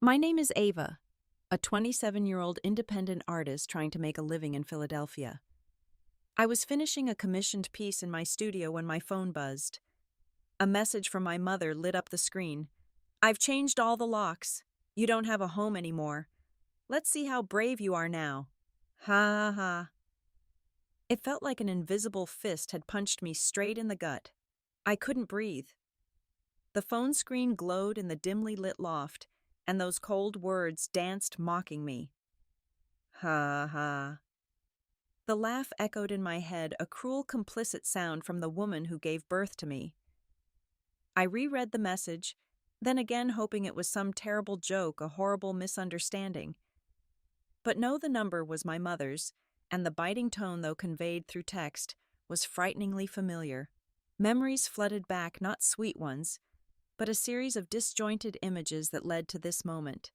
My name is Ava, a 27-year-old independent artist trying to make a living in Philadelphia. I was finishing a commissioned piece in my studio when my phone buzzed. A message from my mother lit up the screen. "I've changed all the locks. You don't have a home anymore. Let's see how brave you are now." Ha ha ha. It felt like an invisible fist had punched me straight in the gut. I couldn't breathe. The phone screen glowed in the dimly lit loft, and those cold words danced mocking me. Ha ha. The laugh echoed in my head, a cruel complicit sound from the woman who gave birth to me. I reread the message, then again hoping it was some terrible joke, a horrible misunderstanding. But no, the number was my mother's, and the biting tone, though conveyed through text, was frighteningly familiar. Memories flooded back, not sweet ones, but a series of disjointed images that led to this moment.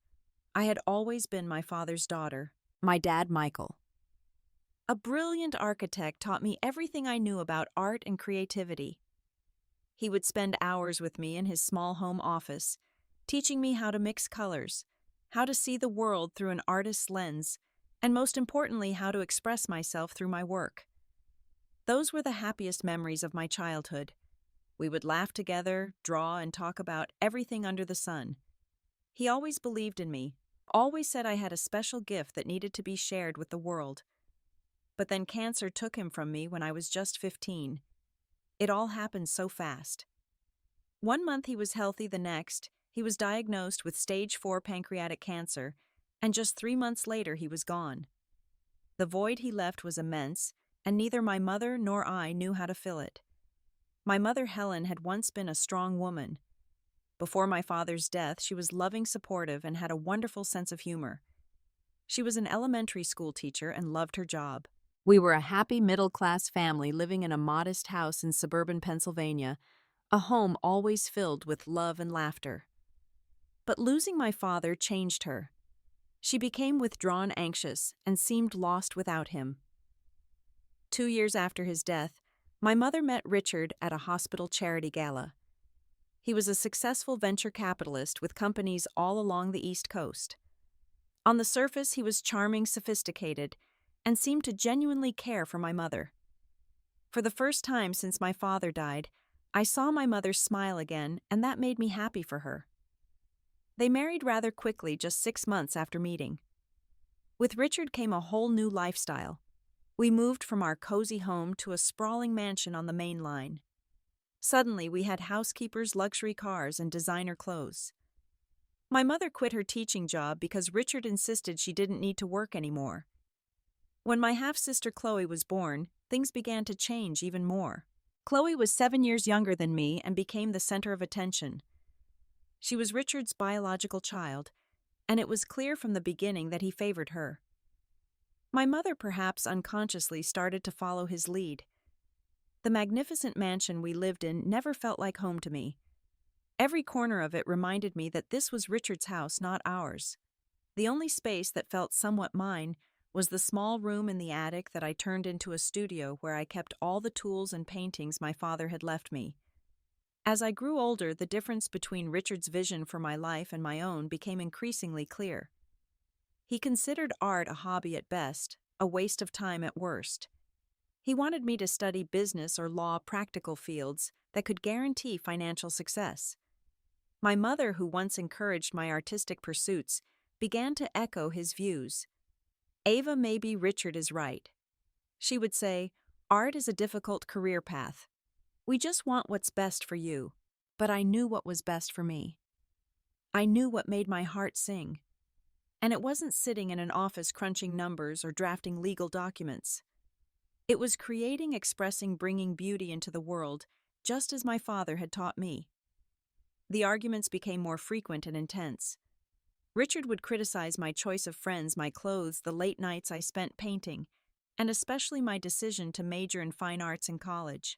I had always been my father's daughter, my dad Michael. A brilliant architect taught me everything I knew about art and creativity. He would spend hours with me in his small home office, teaching me how to mix colors, how to see the world through an artist's lens, and most importantly, how to express myself through my work. Those were the happiest memories of my childhood. We would laugh together, draw, and talk about everything under the sun. He always believed in me, always said I had a special gift that needed to be shared with the world. But then cancer took him from me when I was just 15. It all happened so fast. 1 month he was healthy, the next, he was diagnosed with stage 4 pancreatic cancer, and just 3 months later he was gone. The void he left was immense, and neither my mother nor I knew how to fill it. My mother, Helen, had once been a strong woman. Before my father's death, she was loving, supportive, and had a wonderful sense of humor. She was an elementary school teacher and loved her job. We were a happy middle-class family living in a modest house in suburban Pennsylvania, a home always filled with love and laughter. But losing my father changed her. She became withdrawn, anxious, and seemed lost without him. 2 years after his death, my mother met Richard at a hospital charity gala. He was a successful venture capitalist with companies all along the East Coast. On the surface, he was charming, sophisticated, and seemed to genuinely care for my mother. For the first time since my father died, I saw my mother smile again, and that made me happy for her. They married rather quickly, just 6 months after meeting. With Richard came a whole new lifestyle. We moved from our cozy home to a sprawling mansion on the main line. Suddenly, we had housekeepers, luxury cars, and designer clothes. My mother quit her teaching job because Richard insisted she didn't need to work anymore. When my half-sister Chloe was born, things began to change even more. Chloe was 7 years younger than me and became the center of attention. She was Richard's biological child, and it was clear from the beginning that he favored her. My mother, perhaps unconsciously, started to follow his lead. The magnificent mansion we lived in never felt like home to me. Every corner of it reminded me that this was Richard's house, not ours. The only space that felt somewhat mine was the small room in the attic that I turned into a studio where I kept all the tools and paintings my father had left me. As I grew older, the difference between Richard's vision for my life and my own became increasingly clear. He considered art a hobby at best, a waste of time at worst. He wanted me to study business or law, practical fields that could guarantee financial success. My mother, who once encouraged my artistic pursuits, began to echo his views. "Ava, maybe Richard is right," she would say. "Art is a difficult career path. We just want what's best for you." But I knew what was best for me. I knew what made my heart sing. And it wasn't sitting in an office crunching numbers or drafting legal documents. It was creating, expressing, bringing beauty into the world, just as my father had taught me. The arguments became more frequent and intense. Richard would criticize my choice of friends, my clothes, the late nights I spent painting, and especially my decision to major in fine arts in college.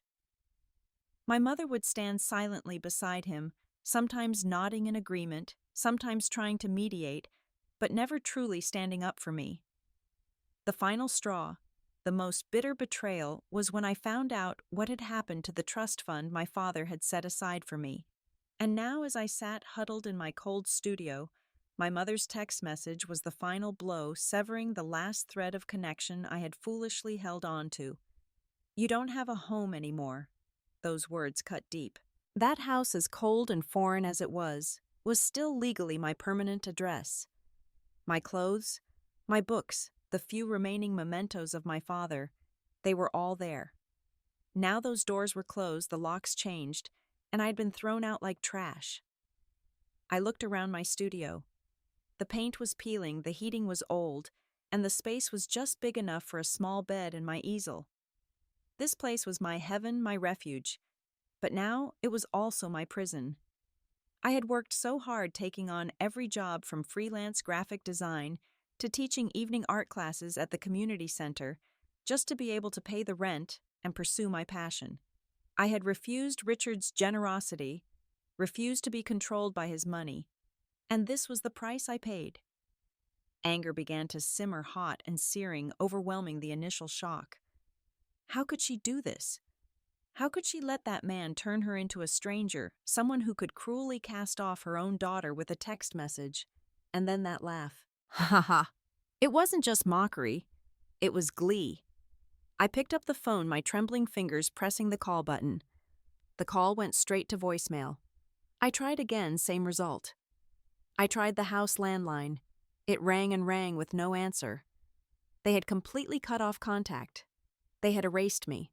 My mother would stand silently beside him, sometimes nodding in agreement, sometimes trying to mediate, but never truly standing up for me. The final straw, the most bitter betrayal, was when I found out what had happened to the trust fund my father had set aside for me. And now, as I sat huddled in my cold studio, My mother's text message was the final blow, severing the last thread of connection I had foolishly held on to. "You don't have a home anymore." Those words cut deep. That house, as cold and foreign as it was still legally my permanent address. My clothes, my books, the few remaining mementos of my father, they were all there. Now those doors were closed, the locks changed, and I'd been thrown out like trash. I looked around my studio. The paint was peeling, the heating was old, and the space was just big enough for a small bed and my easel. This place was my heaven, my refuge, but now it was also my prison. I had worked so hard taking on every job from freelance graphic design to teaching evening art classes at the community center just to be able to pay the rent and pursue my passion. I had refused Richard's generosity, refused to be controlled by his money, and this was the price I paid. Anger began to simmer hot and searing, overwhelming the initial shock. How could she do this? How could she let that man turn her into a stranger, someone who could cruelly cast off her own daughter with a text message? And then that laugh. Ha ha. It wasn't just mockery. It was glee. I picked up the phone, my trembling fingers pressing the call button. The call went straight to voicemail. I tried again, same result. I tried the house landline. It rang and rang with no answer. They had completely cut off contact. They had erased me.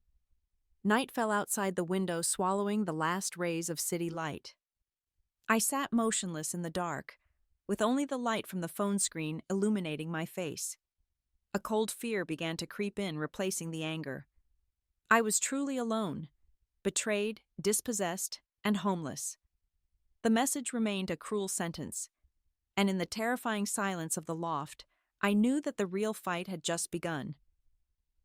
Night fell outside the window, swallowing the last rays of city light. I sat motionless in the dark, with only the light from the phone screen illuminating my face. A cold fear began to creep in, replacing the anger. I was truly alone, betrayed, dispossessed, and homeless. The message remained a cruel sentence, and in the terrifying silence of the loft, I knew that the real fight had just begun.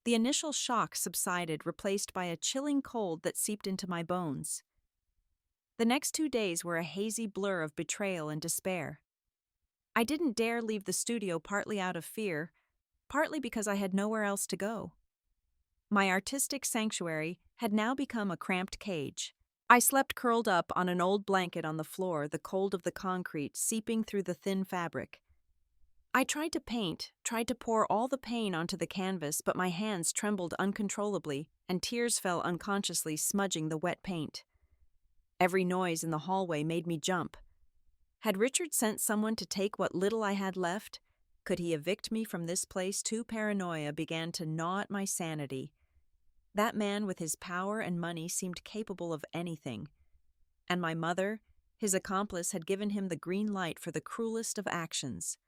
The initial shock subsided, replaced by a chilling cold that seeped into my bones. The next 2 days were a hazy blur of betrayal and despair. I didn't dare leave the studio, partly out of fear, partly because I had nowhere else to go. My artistic sanctuary had now become a cramped cage. I slept curled up on an old blanket on the floor, the cold of the concrete seeping through the thin fabric. I tried to paint, tried to pour all the pain onto the canvas, but my hands trembled uncontrollably, and tears fell unconsciously, smudging the wet paint. Every noise in the hallway made me jump. Had Richard sent someone to take what little I had left? Could he evict me from this place too? Paranoia began to gnaw at my sanity. That man with his power and money seemed capable of anything. And my mother, his accomplice, had given him the green light for the cruelest of actions.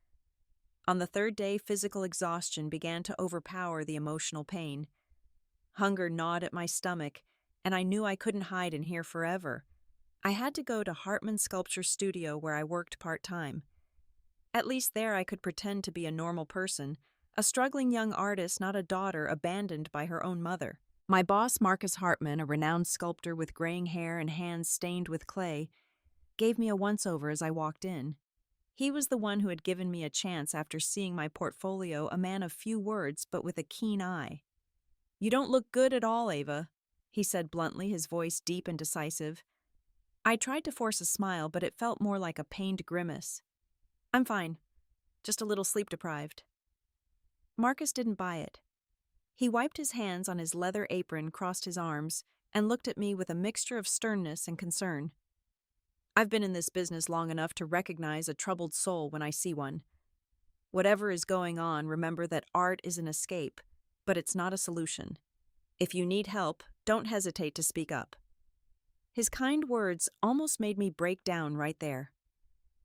On the 3rd day, physical exhaustion began to overpower the emotional pain. Hunger gnawed at my stomach, and I knew I couldn't hide in here forever. I had to go to Hartman's sculpture studio, where I worked part-time. At least there I could pretend to be a normal person, a struggling young artist, not a daughter abandoned by her own mother. My boss, Marcus Hartman, a renowned sculptor with graying hair and hands stained with clay, gave me a once-over as I walked in. He was the one who had given me a chance after seeing my portfolio, a man of few words but with a keen eye. "You don't look good at all, Ava," he said bluntly, his voice deep and decisive. I tried to force a smile, but it felt more like a pained grimace. "I'm fine, just a little sleep-deprived." Marcus didn't buy it. He wiped his hands on his leather apron, crossed his arms, and looked at me with a mixture of sternness and concern. "I've been in this business long enough to recognize a troubled soul when I see one. Whatever is going on, remember that art is an escape, but it's not a solution. If you need help, don't hesitate to speak up." His kind words almost made me break down right there.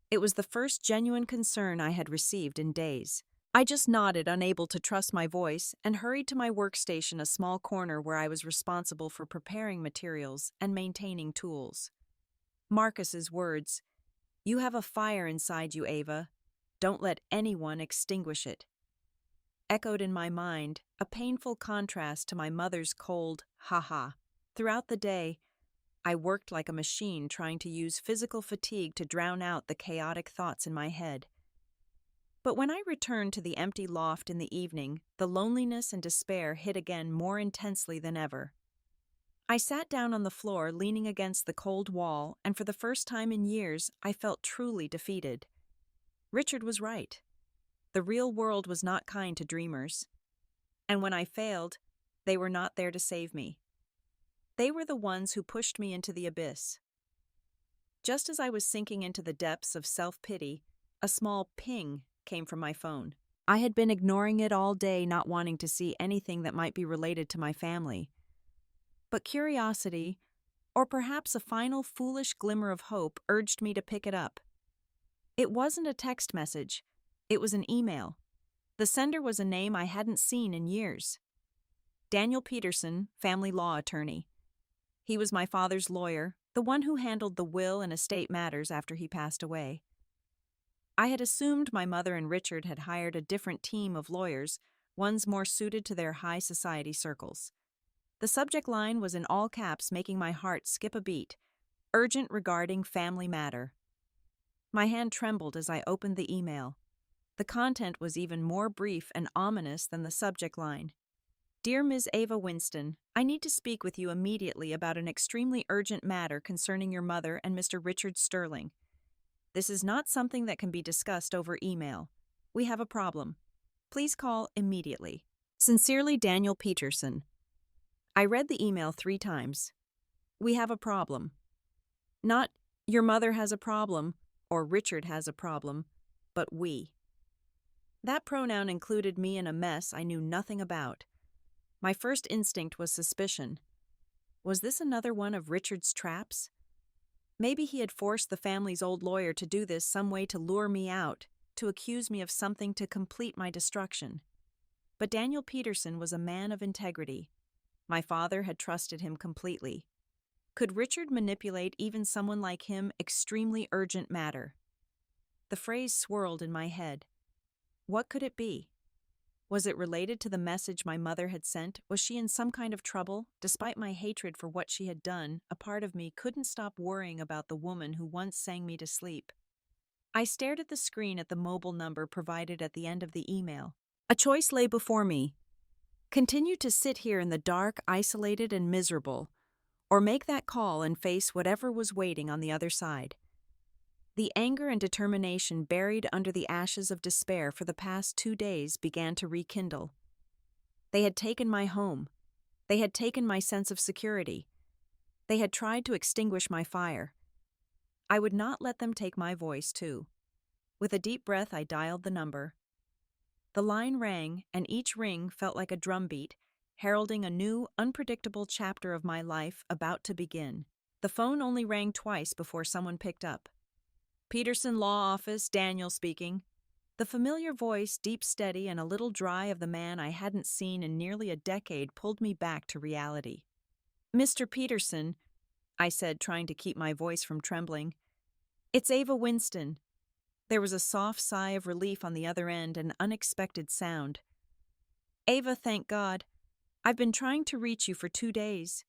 It was the first genuine concern I had received in days. I just nodded, unable to trust my voice, and hurried to my workstation, a small corner where I was responsible for preparing materials and maintaining tools. Marcus's words, "You have a fire inside you, Ava. Don't let anyone extinguish it," echoed in my mind, a painful contrast to my mother's cold ha-ha. Throughout the day, I worked like a machine, trying to use physical fatigue to drown out the chaotic thoughts in my head. But when I returned to the empty loft in the evening, the loneliness and despair hit again more intensely than ever. I sat down on the floor, leaning against the cold wall, and for the first time in years, I felt truly defeated. Richard was right. The real world was not kind to dreamers. And when I failed, they were not there to save me. They were the ones who pushed me into the abyss. Just as I was sinking into the depths of self-pity, a small ping came from my phone. I had been ignoring it all day, not wanting to see anything that might be related to my family. But curiosity, or perhaps a final foolish glimmer of hope, urged me to pick it up. It wasn't a text message. It was an email. The sender was a name I hadn't seen in years. Daniel Peterson, family law attorney. He was my father's lawyer, the one who handled the will and estate matters after he passed away. I had assumed my mother and Richard had hired a different team of lawyers, ones more suited to their high society circles. The subject line was in all caps, making my heart skip a beat. Urgent regarding family matter. My hand trembled as I opened the email. The content was even more brief and ominous than the subject line. Dear Ms. Ava Winston, I need to speak with you immediately about an extremely urgent matter concerning your mother and Mr. Richard Sterling. This is not something that can be discussed over email. We have a problem. Please call immediately. Sincerely, Daniel Peterson. I read the email 3 times. We have a problem. Not, your mother has a problem, or Richard has a problem, but we. That pronoun included me in a mess I knew nothing about. My first instinct was suspicion. Was this another one of Richard's traps? Maybe he had forced the family's old lawyer to do this some way to lure me out, to accuse me of something to complete my destruction. But Daniel Peterson was a man of integrity. My father had trusted him completely. Could Richard manipulate even someone like him? Extremely urgent matter. The phrase swirled in my head. What could it be? Was it related to the message my mother had sent? Was she in some kind of trouble? Despite my hatred for what she had done, a part of me couldn't stop worrying about the woman who once sang me to sleep. I stared at the screen at the mobile number provided at the end of the email. A choice lay before me. Continue to sit here in the dark, isolated and miserable, or make that call and face whatever was waiting on the other side. The anger and determination buried under the ashes of despair for the past 2 days began to rekindle. They had taken my home. They had taken my sense of security. They had tried to extinguish my fire. I would not let them take my voice, too. With a deep breath, I dialed the number. The line rang, and each ring felt like a drumbeat, heralding a new, unpredictable chapter of my life about to begin. The phone only rang twice before someone picked up. Peterson Law Office, Daniel speaking. The familiar voice, deep, steady, and a little dry of the man I hadn't seen in nearly a decade pulled me back to reality. Mr. Peterson, I said, trying to keep my voice from trembling. It's Ava Winston. There was a soft sigh of relief on the other end, an unexpected sound. Ava, thank God. I've been trying to reach you for 2 days.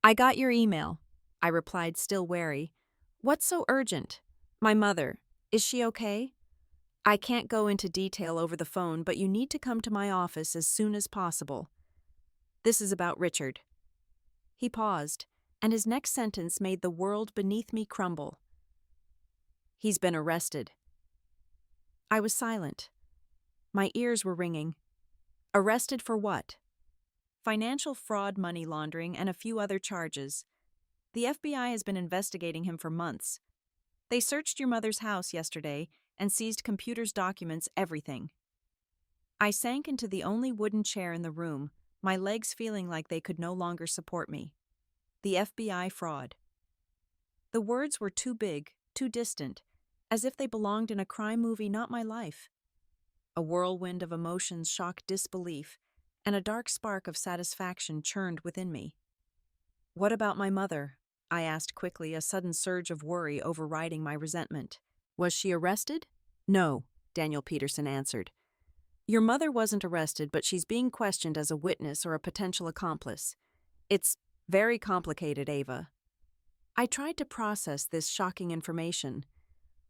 I got your email, I replied, still wary. What's so urgent? My mother, is she okay? I can't go into detail over the phone, but you need to come to my office as soon as possible. This is about Richard. He paused, and his next sentence made the world beneath me crumble. He's been arrested. I was silent. My ears were ringing. Arrested for what? Financial fraud, money laundering, and a few other charges. The FBI has been investigating him for months. They searched your mother's house yesterday and seized computers, documents, everything. I sank into the only wooden chair in the room, my legs feeling like they could no longer support me. The FBI fraud. The words were too big, too distant, as if they belonged in a crime movie, not my life. A whirlwind of emotions shocked disbelief, and a dark spark of satisfaction churned within me. What about my mother? I asked quickly, a sudden surge of worry overriding my resentment. Was she arrested? No, Daniel Peterson answered. Your mother wasn't arrested, but she's being questioned as a witness or a potential accomplice. It's very complicated, Ava. I tried to process this shocking information.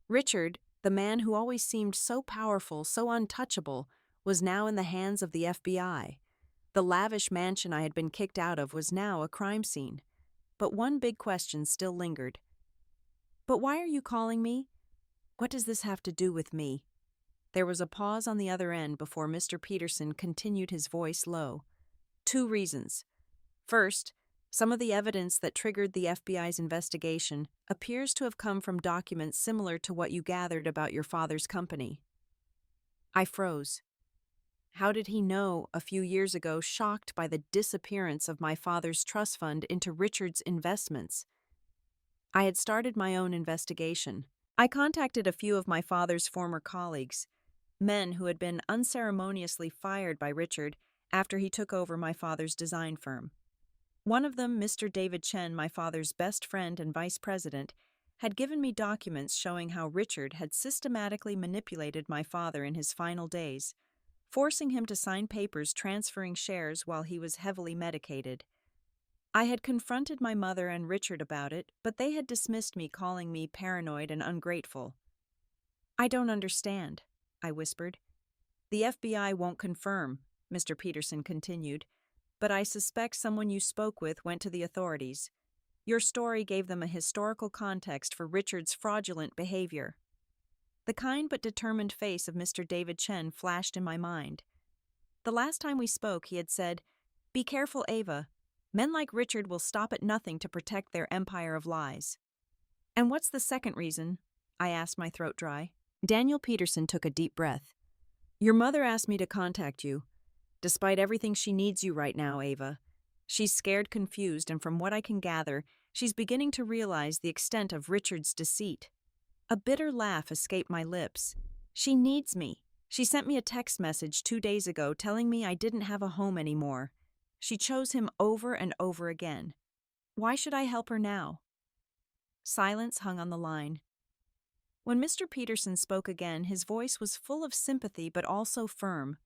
Richard, the man who always seemed so powerful, so untouchable, was now in the hands of the FBI. The lavish mansion I had been kicked out of was now a crime scene. But one big question still lingered. But why are you calling me? What does this have to do with me? There was a pause on the other end before Mr. Peterson continued, his voice low. 2 reasons. First, some of the evidence that triggered the FBI's investigation appears to have come from documents similar to what you gathered about your father's company. I froze. How did he know, a few years ago, shocked by the disappearance of my father's trust fund into Richard's investments? I had started my own investigation. I contacted a few of my father's former colleagues, men who had been unceremoniously fired by Richard after he took over my father's design firm. One of them, Mr. David Chen, my father's best friend and vice president, had given me documents showing how Richard had systematically manipulated my father in his final days, forcing him to sign papers transferring shares while he was heavily medicated. I had confronted my mother and Richard about it, but they had dismissed me, calling me paranoid and ungrateful. "I don't understand," I whispered. "The FBI won't confirm," Mr. Peterson continued, "but I suspect someone you spoke with went to the authorities. Your story gave them a historical context for Richard's fraudulent behavior." The kind but determined face of Mr. David Chen flashed in my mind. The last time we spoke, he had said, "Be careful, Ava. Men like Richard will stop at nothing to protect their empire of lies." "And what's the second reason?" I asked, my throat dry. Daniel Peterson took a deep breath. "Your mother asked me to contact you. Despite everything, she needs you right now, Ava. She's scared, confused, and from what I can gather, she's beginning to realize the extent of Richard's deceit." A bitter laugh escaped my lips. "She needs me. She sent me a text message 2 days ago telling me I didn't have a home anymore. She chose him over and over again. Why should I help her now?" Silence hung on the line. When Mr. Peterson spoke again, his voice was full of sympathy but also firm.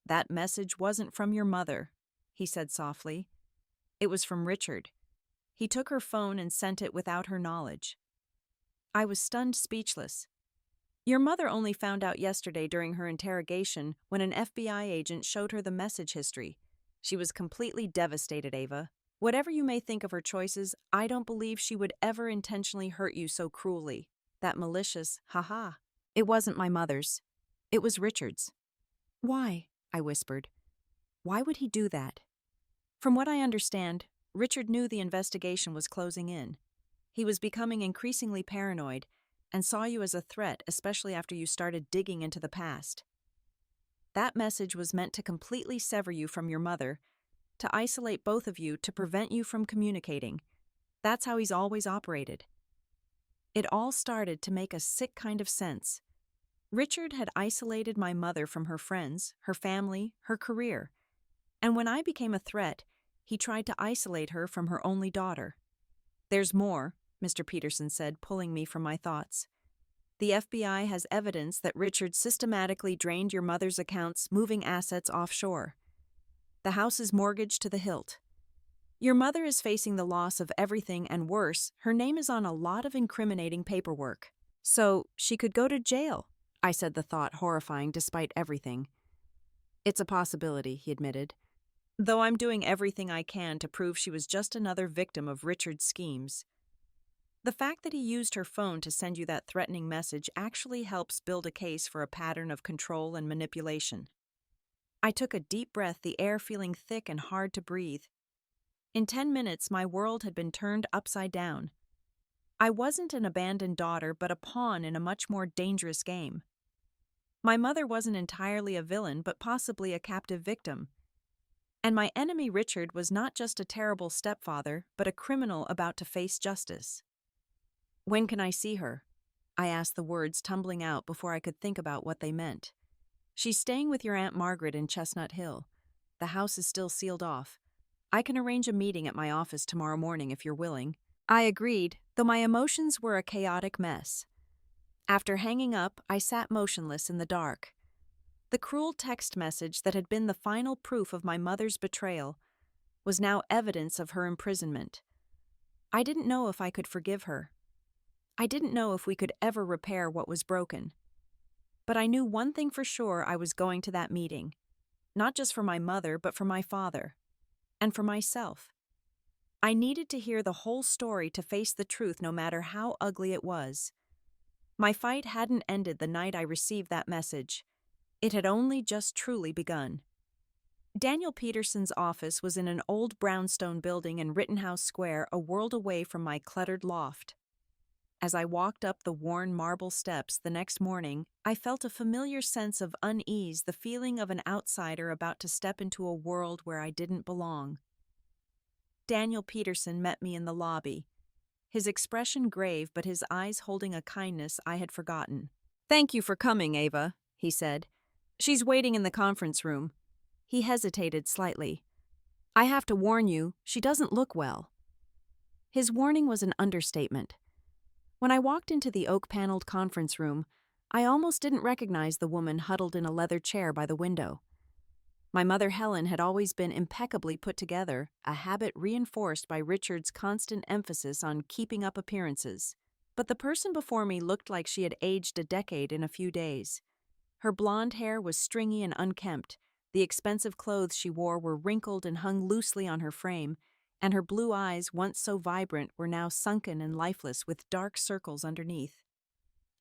"That message wasn't from your mother," he said softly. "It was from Richard. He took her phone and sent it without her knowledge." I was stunned, speechless. "Your mother only found out yesterday during her interrogation when an FBI agent showed her the message history. She was completely devastated, Ava. Whatever you may think of her choices, I don't believe she would ever intentionally hurt you so cruelly. That malicious, ha-ha. It wasn't my mother's. It was Richard's." "Why?" I whispered. "Why would he do that?" "From what I understand, Richard knew the investigation was closing in. He was becoming increasingly paranoid and saw you as a threat, especially after you started digging into the past. That message was meant to completely sever you from your mother, to isolate both of you, to prevent you from communicating. That's how he's always operated." It all started to make a sick kind of sense. Richard had isolated my mother from her friends, her family, her career. And when I became a threat, he tried to isolate her from her only daughter. "There's more," Mr. Peterson said, pulling me from my thoughts. "The FBI has evidence that Richard systematically drained your mother's accounts, moving assets offshore. The house is mortgaged to the hilt. Your mother is facing the loss of everything, and worse, her name is on a lot of incriminating paperwork. So she could go to jail," I said, the thought horrifying despite everything. "It's a possibility," he admitted, "though I'm doing everything I can to prove she was just another victim of Richard's schemes. The fact that he used her phone to send you that threatening message actually helps build a case for a pattern of control and manipulation." I took a deep breath, the air feeling thick and hard to breathe. In 10 minutes, my world had been turned upside down. I wasn't an abandoned daughter, but a pawn in a much more dangerous game. My mother wasn't entirely a villain, but possibly a captive victim. And my enemy Richard was not just a terrible stepfather, but a criminal about to face justice. "When can I see her?" I asked, the words tumbling out before I could think about what they meant. "She's staying with your Aunt Margaret in Chestnut Hill. The house is still sealed off. I can arrange a meeting at my office tomorrow morning if you're willing." I agreed, though my emotions were a chaotic mess. After hanging up, I sat motionless in the dark. The cruel text message that had been the final proof of my mother's betrayal was now evidence of her imprisonment. I didn't know if I could forgive her. I didn't know if we could ever repair what was broken. But I knew one thing for sure: I was going to that meeting. Not just for my mother, but for my father. And for myself. I needed to hear the whole story to face the truth, no matter how ugly it was. My fight hadn't ended the night I received that message. It had only just truly begun. Daniel Peterson's office was in an old brownstone building in Rittenhouse Square, a world away from my cluttered loft. As I walked up the worn marble steps the next morning, I felt a familiar sense of unease, the feeling of an outsider about to step into a world where I didn't belong. Daniel Peterson met me in the lobby, his expression grave but his eyes holding a kindness I had forgotten. "Thank you for coming, Ava," he said. "She's waiting in the conference room." He hesitated slightly. "I have to warn you, she doesn't look well." His warning was an understatement. When I walked into the oak-paneled conference room, I almost didn't recognize the woman huddled in a leather chair by the window. My mother Helen had always been impeccably put together, a habit reinforced by Richard's constant emphasis on keeping up appearances. But the person before me looked like she had aged a decade in a few days. Her blonde hair was stringy and unkempt, the expensive clothes she wore were wrinkled and hung loosely on her frame, and her blue eyes, once so vibrant, were now sunken and lifeless with dark circles underneath.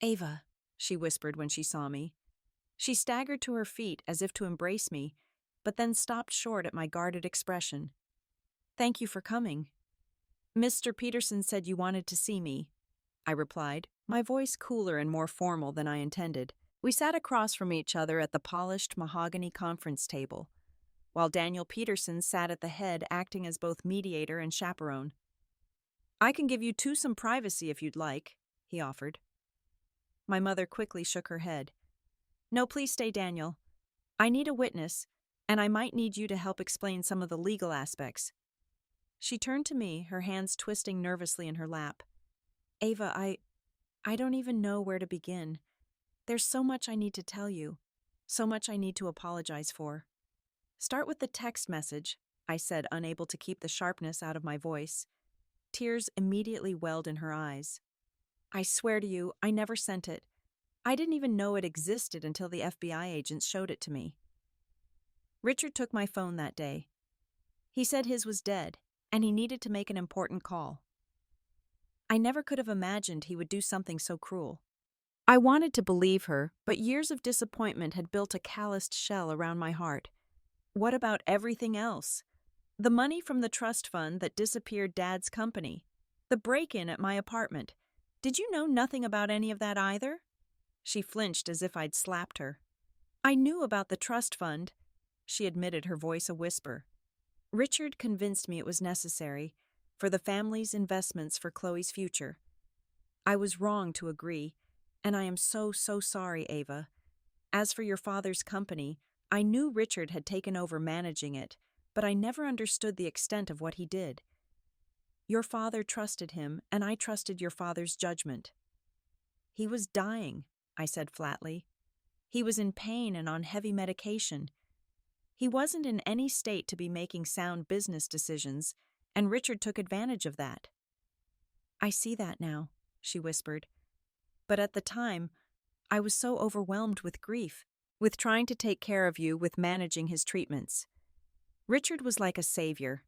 "Ava," she whispered when she saw me. She staggered to her feet as if to embrace me, but then stopped short at my guarded expression. "Thank you for coming." "Mr. Peterson said you wanted to see me," I replied, my voice cooler and more formal than I intended. We sat across from each other at the polished mahogany conference table, while Daniel Peterson sat at the head acting as both mediator and chaperone. "I can give you two some privacy if you'd like," he offered. My mother quickly shook her head. "No, please stay, Daniel. I need a witness, and I might need you to help explain some of the legal aspects." She turned to me, her hands twisting nervously in her lap. "Ava, I don't even know where to begin. There's so much I need to tell you, so much I need to apologize for." "Start with the text message," I said, unable to keep the sharpness out of my voice. Tears immediately welled in her eyes. "I swear to you, I never sent it. I didn't even know it existed until the FBI agents showed it to me." Richard took my phone that day. He said his was dead, and he needed to make an important call. I never could have imagined he would do something so cruel. I wanted to believe her, but years of disappointment had built a calloused shell around my heart. What about everything else? The money from the trust fund that disappeared Dad's company. The break-in at my apartment. Did you know nothing about any of that either? She flinched as if I'd slapped her. "I knew about the trust fund," she admitted, her voice a whisper. "Richard convinced me it was necessary for the family's investments for Chloe's future. I was wrong to agree, and I am so sorry, Ava. As for your father's company, I knew Richard had taken over managing it, but I never understood the extent of what he did. Your father trusted him, and I trusted your father's judgment." "He was dying," I said flatly. "He was in pain and on heavy medication. He wasn't in any state to be making sound business decisions, and Richard took advantage of that." "I see that now," she whispered. "But at the time, I was so overwhelmed with grief, with trying to take care of you, with managing his treatments. Richard was like a savior.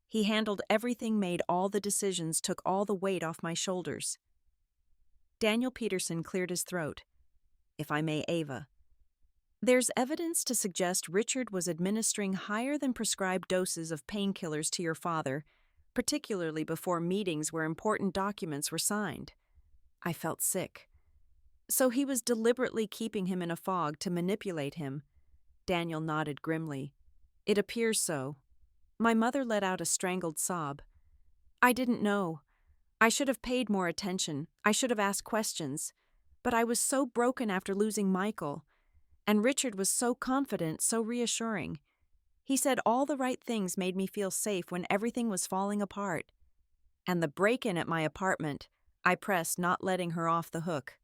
He handled everything, made all the decisions, took all the weight off my shoulders." Daniel Peterson cleared his throat. "If I may, Ava, there's evidence to suggest Richard was administering higher than prescribed doses of painkillers to your father, particularly before meetings where important documents were signed." I felt sick. "So he was deliberately keeping him in a fog to manipulate him?" Daniel nodded grimly. "It appears so." My mother let out a strangled sob. "I didn't know. I should have paid more attention. I should have asked questions. But I was so broken after losing Michael. And Richard was so confident, so reassuring. He said all the right things, made me feel safe when everything was falling apart. And the break-in at my apartment," I pressed, not letting her off the hook.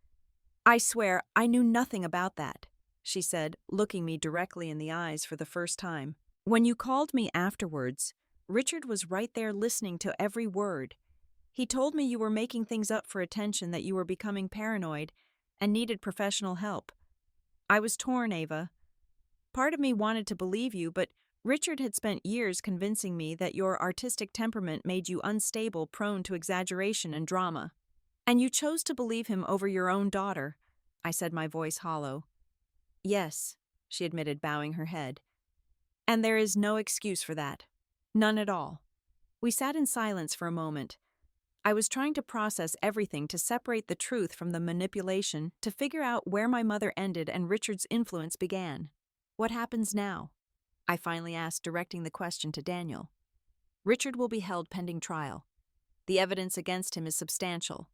"I swear I knew nothing about that," she said, looking me directly in the eyes for the first time. "When you called me afterwards, Richard was right there listening to every word. He told me you were making things up for attention, that you were becoming paranoid and needed professional help. I was torn, Ava. Part of me wanted to believe you, but Richard had spent years convincing me that your artistic temperament made you unstable, prone to exaggeration and drama. And you chose to believe him over your own daughter, I said, my voice hollow. Yes, she admitted, bowing her head. And there is no excuse for that. None at all. We sat in silence for a moment. I was trying to process everything, to separate the truth from the manipulation, to figure out where my mother ended and Richard's influence began. What happens now? I finally asked, directing the question to Daniel. Richard will be held pending trial. The evidence against him is substantial.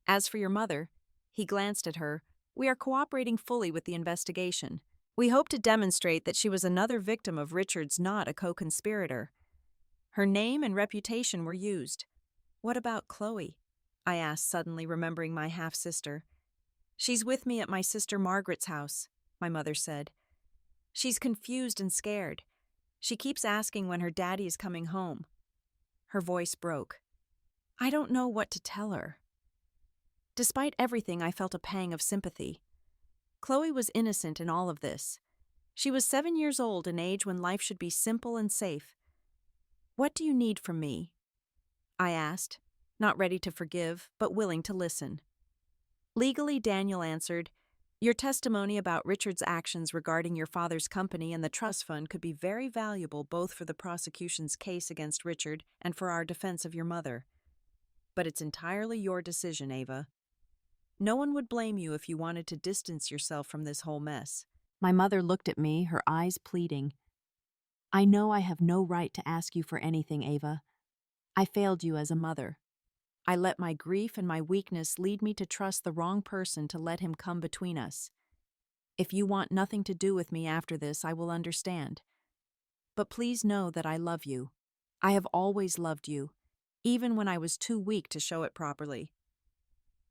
As for your mother, he glanced at her, we are cooperating fully with the investigation. We hope to demonstrate that she was another victim of Richard's, not a co-conspirator. Her name and reputation were used. What about Chloe? I asked, suddenly remembering my half-sister. She's with me at my sister Margaret's house, my mother said. She's confused and scared. She keeps asking when her daddy is coming home. Her voice broke. I don't know what to tell her. Despite everything, I felt a pang of sympathy. Chloe was innocent in all of this. She was 7 years old, an age when life should be simple and safe. What do you need from me? I asked, not ready to forgive, but willing to listen. Legally, Daniel answered, your testimony about Richard's actions regarding your father's company and the trust fund could be very valuable both for the prosecution's case against Richard and for our defense of your mother. But it's entirely your decision, Ava. No one would blame you if you wanted to distance yourself from this whole mess. My mother looked at me, her eyes pleading. I know I have no right to ask you for anything, Ava. I failed you as a mother. I let my grief and my weakness lead me to trust the wrong person to let him come between us. If you want nothing to do with me after this, I will understand. But please know that I love you. I have always loved you, even when I was too weak to show it properly.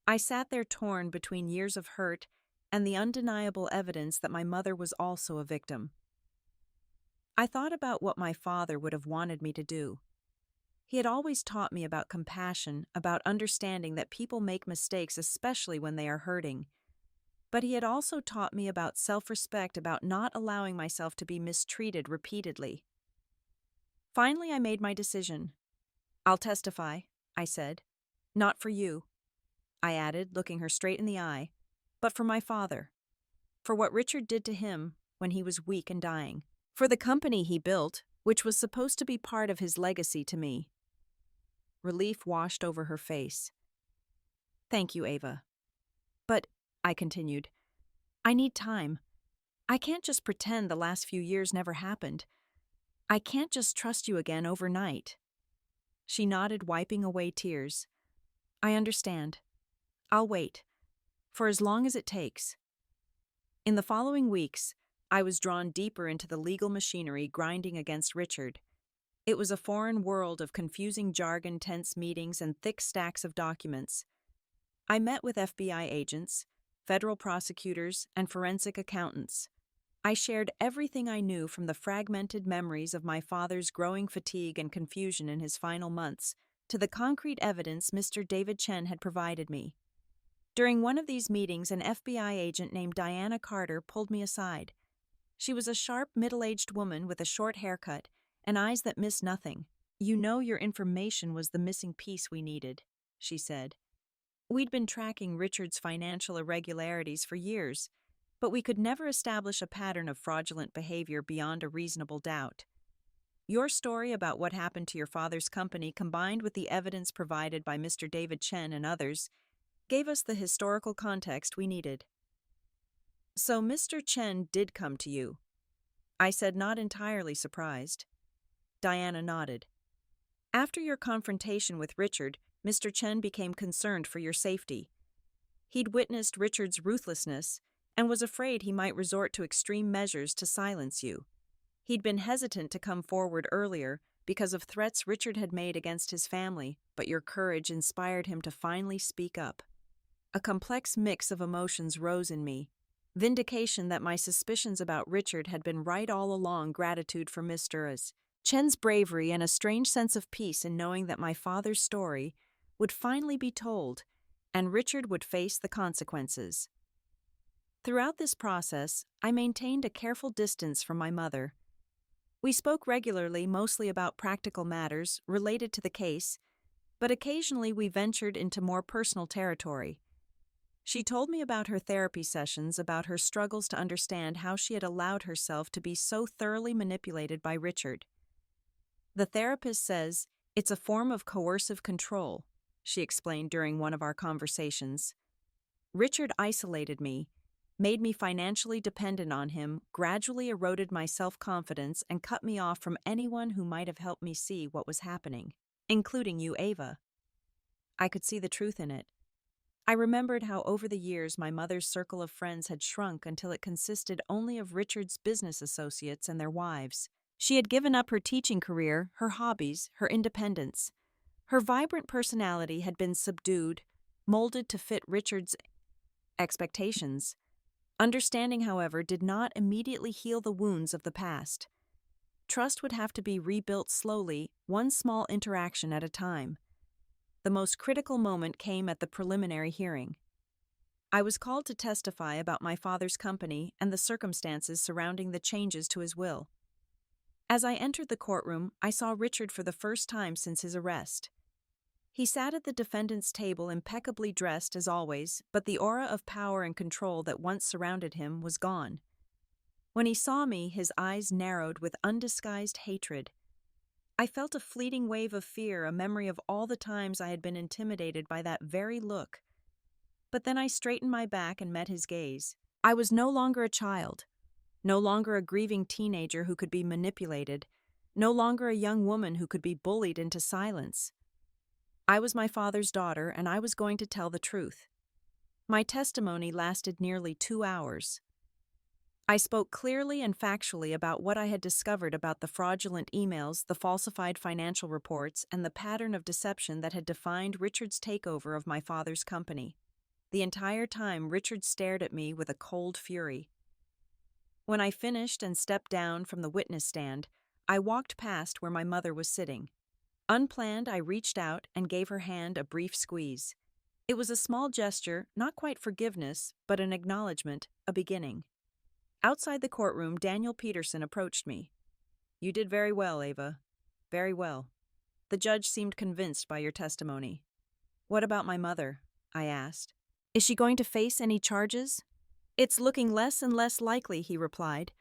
I sat there torn between years of hurt and the undeniable evidence that my mother was also a victim. I thought about what my father would have wanted me to do. He had always taught me about compassion, about understanding that people make mistakes, especially when they are hurting. But he had also taught me about self-respect, about not allowing myself to be mistreated repeatedly. Finally, I made my decision. I'll testify, I said. Not for you, I added, looking her straight in the eye, but for my father. For what Richard did to him when he was weak and dying. For the company he built, which was supposed to be part of his legacy to me. Relief washed over her face. Thank you, Ava. But, I continued, I need time. I can't just pretend the last few years never happened. I can't just trust you again overnight. She nodded, wiping away tears. I understand. I'll wait. For as long as it takes. In the following weeks, I was drawn deeper into the legal machinery grinding against Richard. It was a foreign world of confusing jargon, tense meetings, and thick stacks of documents. I met with FBI agents, federal prosecutors, and forensic accountants. I shared everything I knew, from the fragmented memories of my father's growing fatigue and confusion in his final months to the concrete evidence Mr. David Chen had provided me. During one of these meetings, an FBI agent named Diana Carter pulled me aside. She was a sharp, middle-aged woman with a short haircut and eyes that missed nothing. You know, your information was the missing piece we needed, she said. We'd been tracking Richard's financial irregularities for years, but we could never establish a pattern of fraudulent behavior beyond a reasonable doubt. Your story about what happened to your father's company, combined with the evidence provided by Mr. David Chen and others, gave us the historical context we needed. So Mr. Chen did come to you, I said, not entirely surprised. Diana nodded. After your confrontation with Richard, Mr. Chen became concerned for your safety. He'd witnessed Richard's ruthlessness and was afraid he might resort to extreme measures to silence you. He'd been hesitant to come forward earlier because of threats Richard had made against his family, but your courage inspired him to finally speak up. A complex mix of emotions rose in me. Vindication that my suspicions about Richard had been right all along, gratitude for Mr. Chen's bravery, and a strange sense of peace in knowing that my father's story would finally be told, and Richard would face the consequences. Throughout this process, I maintained a careful distance from my mother. We spoke regularly, mostly about practical matters related to the case, but occasionally we ventured into more personal territory. She told me about her therapy sessions, about her struggles to understand how she had allowed herself to be so thoroughly manipulated by Richard. The therapist says it's a form of coercive control, she explained during one of our conversations. Richard isolated me, made me financially dependent on him, gradually eroded my self-confidence, and cut me off from anyone who might have helped me see what was happening, including you, Ava. I could see the truth in it. I remembered how over the years my mother's circle of friends had shrunk until it consisted only of Richard's business associates and their wives. She had given up her teaching career, her hobbies, her independence. Her vibrant personality had been subdued, molded to fit Richard's expectations. Understanding, however, did not immediately heal the wounds of the past. Trust would have to be rebuilt slowly, one small interaction at a time. The most critical moment came at the preliminary hearing. I was called to testify about my father's company and the circumstances surrounding the changes to his will. As I entered the courtroom, I saw Richard for the first time since his arrest. He sat at the defendant's table impeccably dressed as always, but the aura of power and control that once surrounded him was gone. When he saw me, his eyes narrowed with undisguised hatred. I felt a fleeting wave of fear, a memory of all the times I had been intimidated by that very look. But then I straightened my back and met his gaze. I was no longer a child, no longer a grieving teenager who could be manipulated, no longer a young woman who could be bullied into silence. I was my father's daughter, and I was going to tell the truth. My testimony lasted nearly 2 hours. I spoke clearly and factually about what I had discovered about the fraudulent emails, the falsified financial reports, and the pattern of deception that had defined Richard's takeover of my father's company. The entire time, Richard stared at me with a cold fury. When I finished and stepped down from the witness stand, I walked past where my mother was sitting. Unplanned, I reached out and gave her hand a brief squeeze. It was a small gesture, not quite forgiveness, but an acknowledgement, a beginning. Outside the courtroom, Daniel Peterson approached me. "You did very well, Ava. Very well. The judge seemed convinced by your testimony." "What about my mother?" I asked. "Is she going to face any charges?" "It's looking less and less likely," he replied.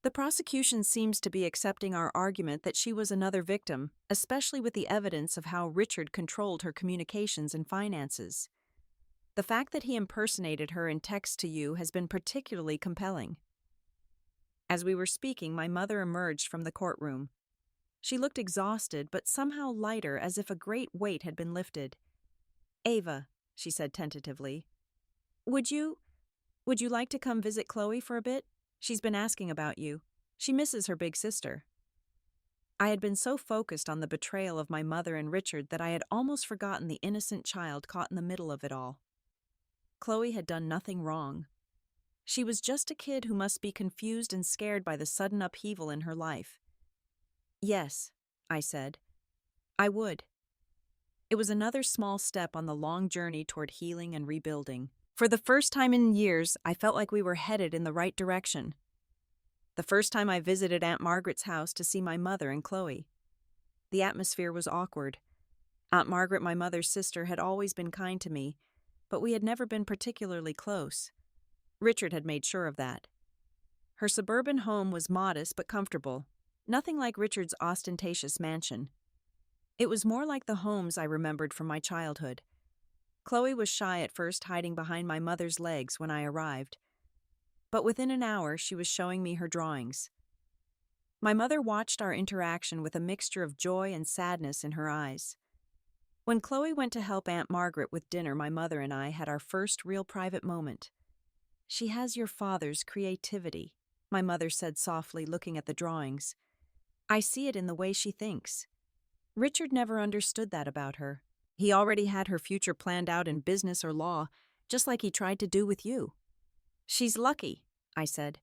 "The prosecution seems to be accepting our argument that she was another victim, especially with the evidence of how Richard controlled her communications and finances. The fact that he impersonated her in text to you has been particularly compelling." As we were speaking, my mother emerged from the courtroom. She looked exhausted, but somehow lighter, as if a great weight had been lifted. "Ava," she said tentatively, Would you like to come visit Chloe for a bit? She's been asking about you. She misses her big sister." I had been so focused on the betrayal of my mother and Richard that I had almost forgotten the innocent child caught in the middle of it all. Chloe had done nothing wrong. She was just a kid who must be confused and scared by the sudden upheaval in her life. "Yes," I said. "I would." It was another small step on the long journey toward healing and rebuilding. For the first time in years, I felt like we were headed in the right direction. The first time I visited Aunt Margaret's house to see my mother and Chloe. The atmosphere was awkward. Aunt Margaret, my mother's sister, had always been kind to me, but we had never been particularly close. Richard had made sure of that. Her suburban home was modest but comfortable, nothing like Richard's ostentatious mansion. It was more like the homes I remembered from my childhood. Chloe was shy at first, hiding behind my mother's legs when I arrived. But within an hour, she was showing me her drawings. My mother watched our interaction with a mixture of joy and sadness in her eyes. When Chloe went to help Aunt Margaret with dinner, my mother and I had our first real private moment. "She has your father's creativity," my mother said softly, looking at the drawings. "I see it in the way she thinks. Richard never understood that about her. He already had her future planned out in business or law, just like he tried to do with you." "She's lucky," I said.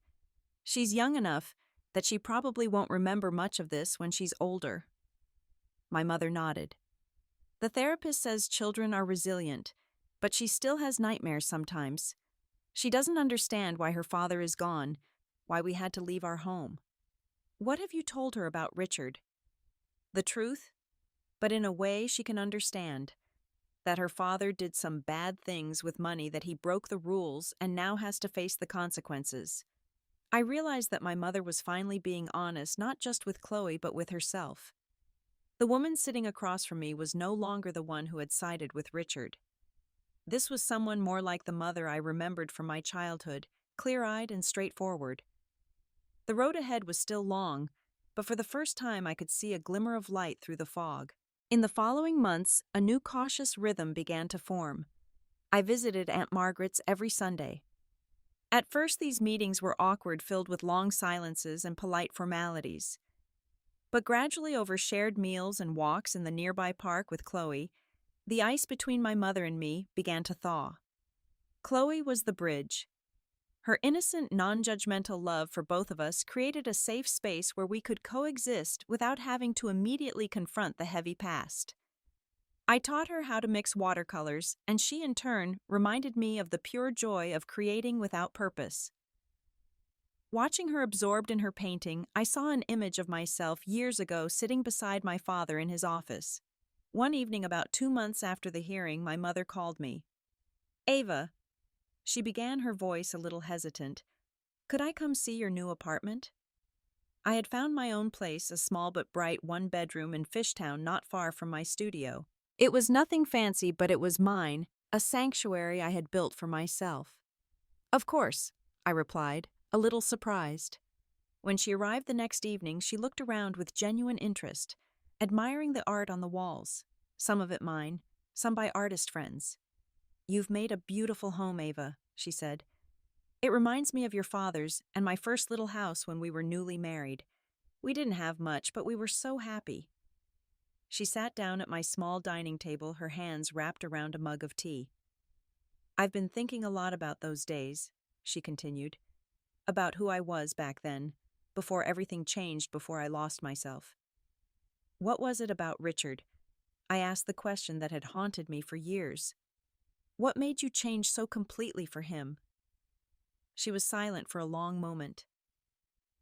"She's young enough that she probably won't remember much of this when she's older." My mother nodded. "The therapist says children are resilient, but she still has nightmares sometimes. She doesn't understand why her father is gone, why we had to leave our home." "What have you told her about Richard?" "The truth, but in a way she can understand. That her father did some bad things with money, that he broke the rules and now has to face the consequences. I realized that my mother was finally being honest, not just with Chloe, but with herself. The woman sitting across from me was no longer the one who had sided with Richard. This was someone more like the mother I remembered from my childhood, clear-eyed and straightforward. The road ahead was still long, but for the first time I could see a glimmer of light through the fog. In the following months, a new cautious rhythm began to form. I visited Aunt Margaret's every Sunday. At first, these meetings were awkward, filled with long silences and polite formalities. But gradually, over shared meals and walks in the nearby park with Chloe, the ice between my mother and me began to thaw. Chloe was the bridge. Her innocent, non-judgmental love for both of us created a safe space where we could coexist without having to immediately confront the heavy past. I taught her how to mix watercolors, and she in turn reminded me of the pure joy of creating without purpose. Watching her absorbed in her painting, I saw an image of myself years ago sitting beside my father in his office. One evening, about 2 months after the hearing, my mother called me. "Ava," she began, her voice a little hesitant, "could I come see your new apartment?" I had found my own place, a small but bright one-bedroom in Fishtown, not far from my studio. It was nothing fancy, but it was mine, a sanctuary I had built for myself. "Of course," I replied, a little surprised. When she arrived the next evening, she looked around with genuine interest, admiring the art on the walls, some of it mine, some by artist friends. "You've made a beautiful home, Ava," she said. "It reminds me of your father's and my first little house when we were newly married. We didn't have much, but we were so happy." She sat down at my small dining table, her hands wrapped around a mug of tea. "I've been thinking a lot about those days," she continued, "about who I was back then, before everything changed, before I lost myself. What was it about Richard?" I asked the question that had haunted me for years. "What made you change so completely for him?" She was silent for a long moment.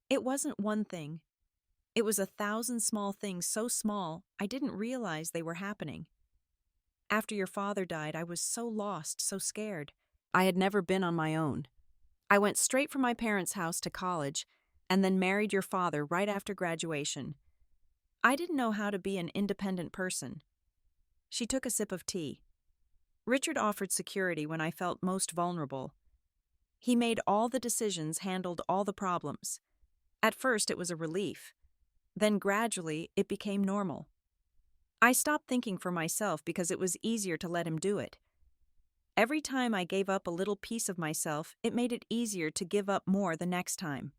"It wasn't one thing. It was 1,000 small things, so small I didn't realize they were happening. After your father died, I was so lost, so scared. I had never been on my own. I went straight from my parents' house to college, and then married your father right after graduation. I didn't know how to be an independent person." She took a sip of tea. "Richard offered security when I felt most vulnerable. He made all the decisions, handled all the problems. At first, it was a relief. Then gradually, it became normal. I stopped thinking for myself because it was easier to let him do it. Every time I gave up a little piece of myself, it made it easier to give up more the next time."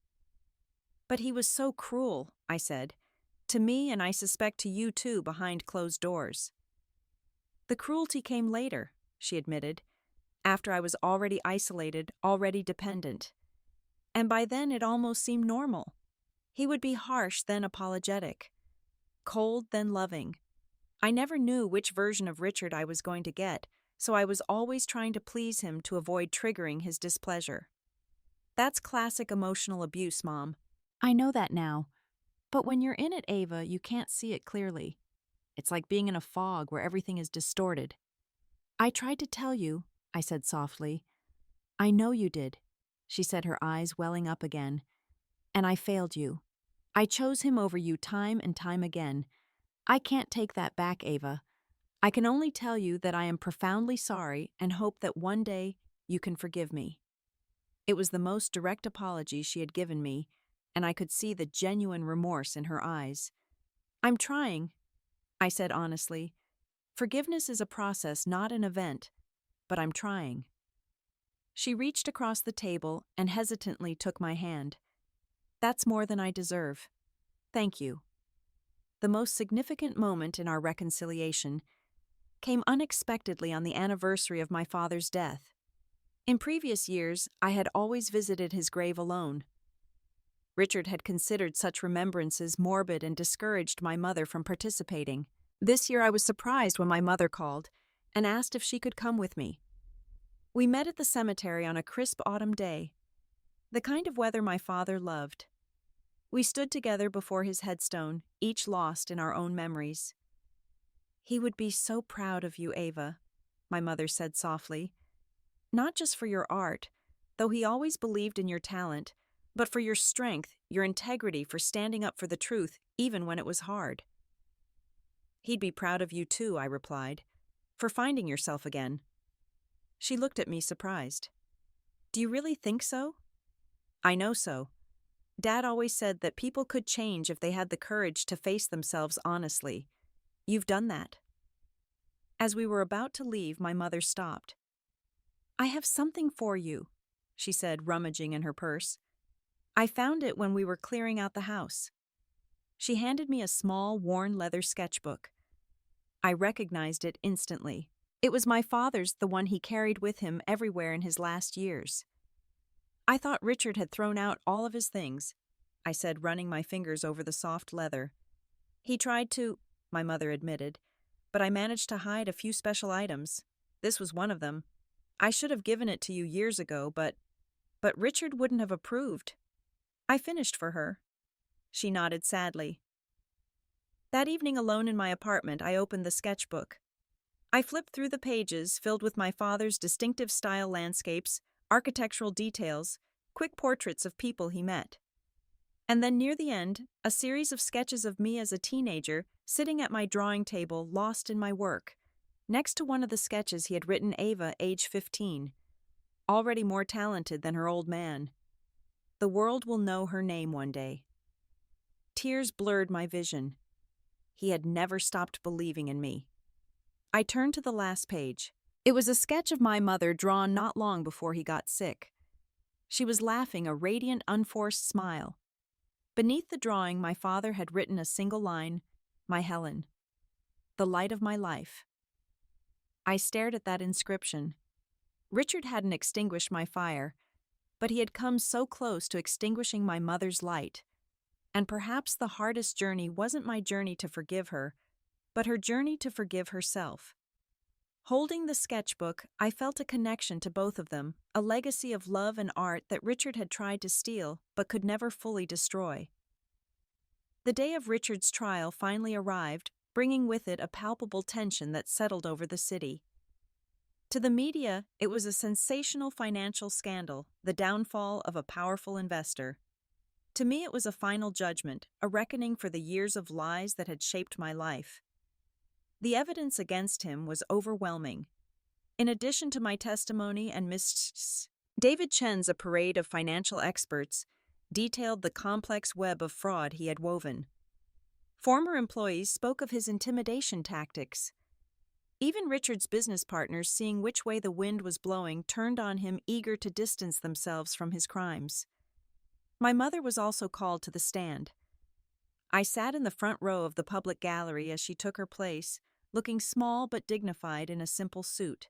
"But he was so cruel," I said, "to me, and I suspect to you too, behind closed doors." "The cruelty came later," she admitted, "after I was already isolated, already dependent. And by then it almost seemed normal. He would be harsh, then apologetic. Cold, then loving. I never knew which version of Richard I was going to get, so I was always trying to please him to avoid triggering his displeasure. That's classic emotional abuse, Mom. I know that now. But when you're in it, Ava, you can't see it clearly. It's like being in a fog where everything is distorted." "I tried to tell you," I said softly. "I know you did," she said, her eyes welling up again. "And I failed you. I chose him over you time and time again. I can't take that back, Ava. I can only tell you that I am profoundly sorry and hope that one day you can forgive me." It was the most direct apology she had given me, and I could see the genuine remorse in her eyes. "I'm trying," I said honestly. "Forgiveness is a process, not an event, but I'm trying." She reached across the table and hesitantly took my hand. "That's more than I deserve. Thank you." The most significant moment in our reconciliation came unexpectedly on the anniversary of my father's death. In previous years, I had always visited his grave alone. Richard had considered such remembrances morbid and discouraged my mother from participating. This year I was surprised when my mother called and asked if she could come with me. We met at the cemetery on a crisp autumn day, the kind of weather my father loved. We stood together before his headstone, each lost in our own memories. He would be so proud of you, Ava, my mother said softly. Not just for your art, though he always believed in your talent, but for your strength, your integrity for standing up for the truth, even when it was hard. He'd be proud of you too, I replied, for finding yourself again. She looked at me surprised. Do you really think so? I know so. Dad always said that people could change if they had the courage to face themselves honestly. You've done that. As we were about to leave, my mother stopped. I have something for you, she said, rummaging in her purse. I found it when we were clearing out the house. She handed me a small, worn leather sketchbook. I recognized it instantly. It was my father's, the one he carried with him everywhere in his last years. I thought Richard had thrown out all of his things, I said, running my fingers over the soft leather. He tried to, my mother admitted, but I managed to hide a few special items. This was one of them. I should have given it to you years ago, but Richard wouldn't have approved. I finished for her. She nodded sadly. That evening alone in my apartment, I opened the sketchbook. I flipped through the pages filled with my father's distinctive style landscapes, architectural details, quick portraits of people he met. And then near the end, a series of sketches of me as a teenager sitting at my drawing table, lost in my work. Next to one of the sketches he had written Ava, age 15, already more talented than her old man. The world will know her name one day. Tears blurred my vision. He had never stopped believing in me. I turned to the last page. It was a sketch of my mother drawn not long before he got sick. She was laughing, a radiant, unforced smile. Beneath the drawing, my father had written a single line, "My Helen, the light of my life." I stared at that inscription. Richard hadn't extinguished my fire, but he had come so close to extinguishing my mother's light. And perhaps the hardest journey wasn't my journey to forgive her, but her journey to forgive herself. Holding the sketchbook, I felt a connection to both of them, a legacy of love and art that Richard had tried to steal but could never fully destroy. The day of Richard's trial finally arrived, bringing with it a palpable tension that settled over the city. To the media, it was a sensational financial scandal, the downfall of a powerful investor. To me, it was a final judgment, a reckoning for the years of lies that had shaped my life. The evidence against him was overwhelming. In addition to my testimony and David Chen's a parade of financial experts detailed the complex web of fraud he had woven. Former employees spoke of his intimidation tactics. Even Richard's business partners, seeing which way the wind was blowing, turned on him, eager to distance themselves from his crimes. My mother was also called to the stand. I sat in the front row of the public gallery as she took her place, looking small but dignified in a simple suit.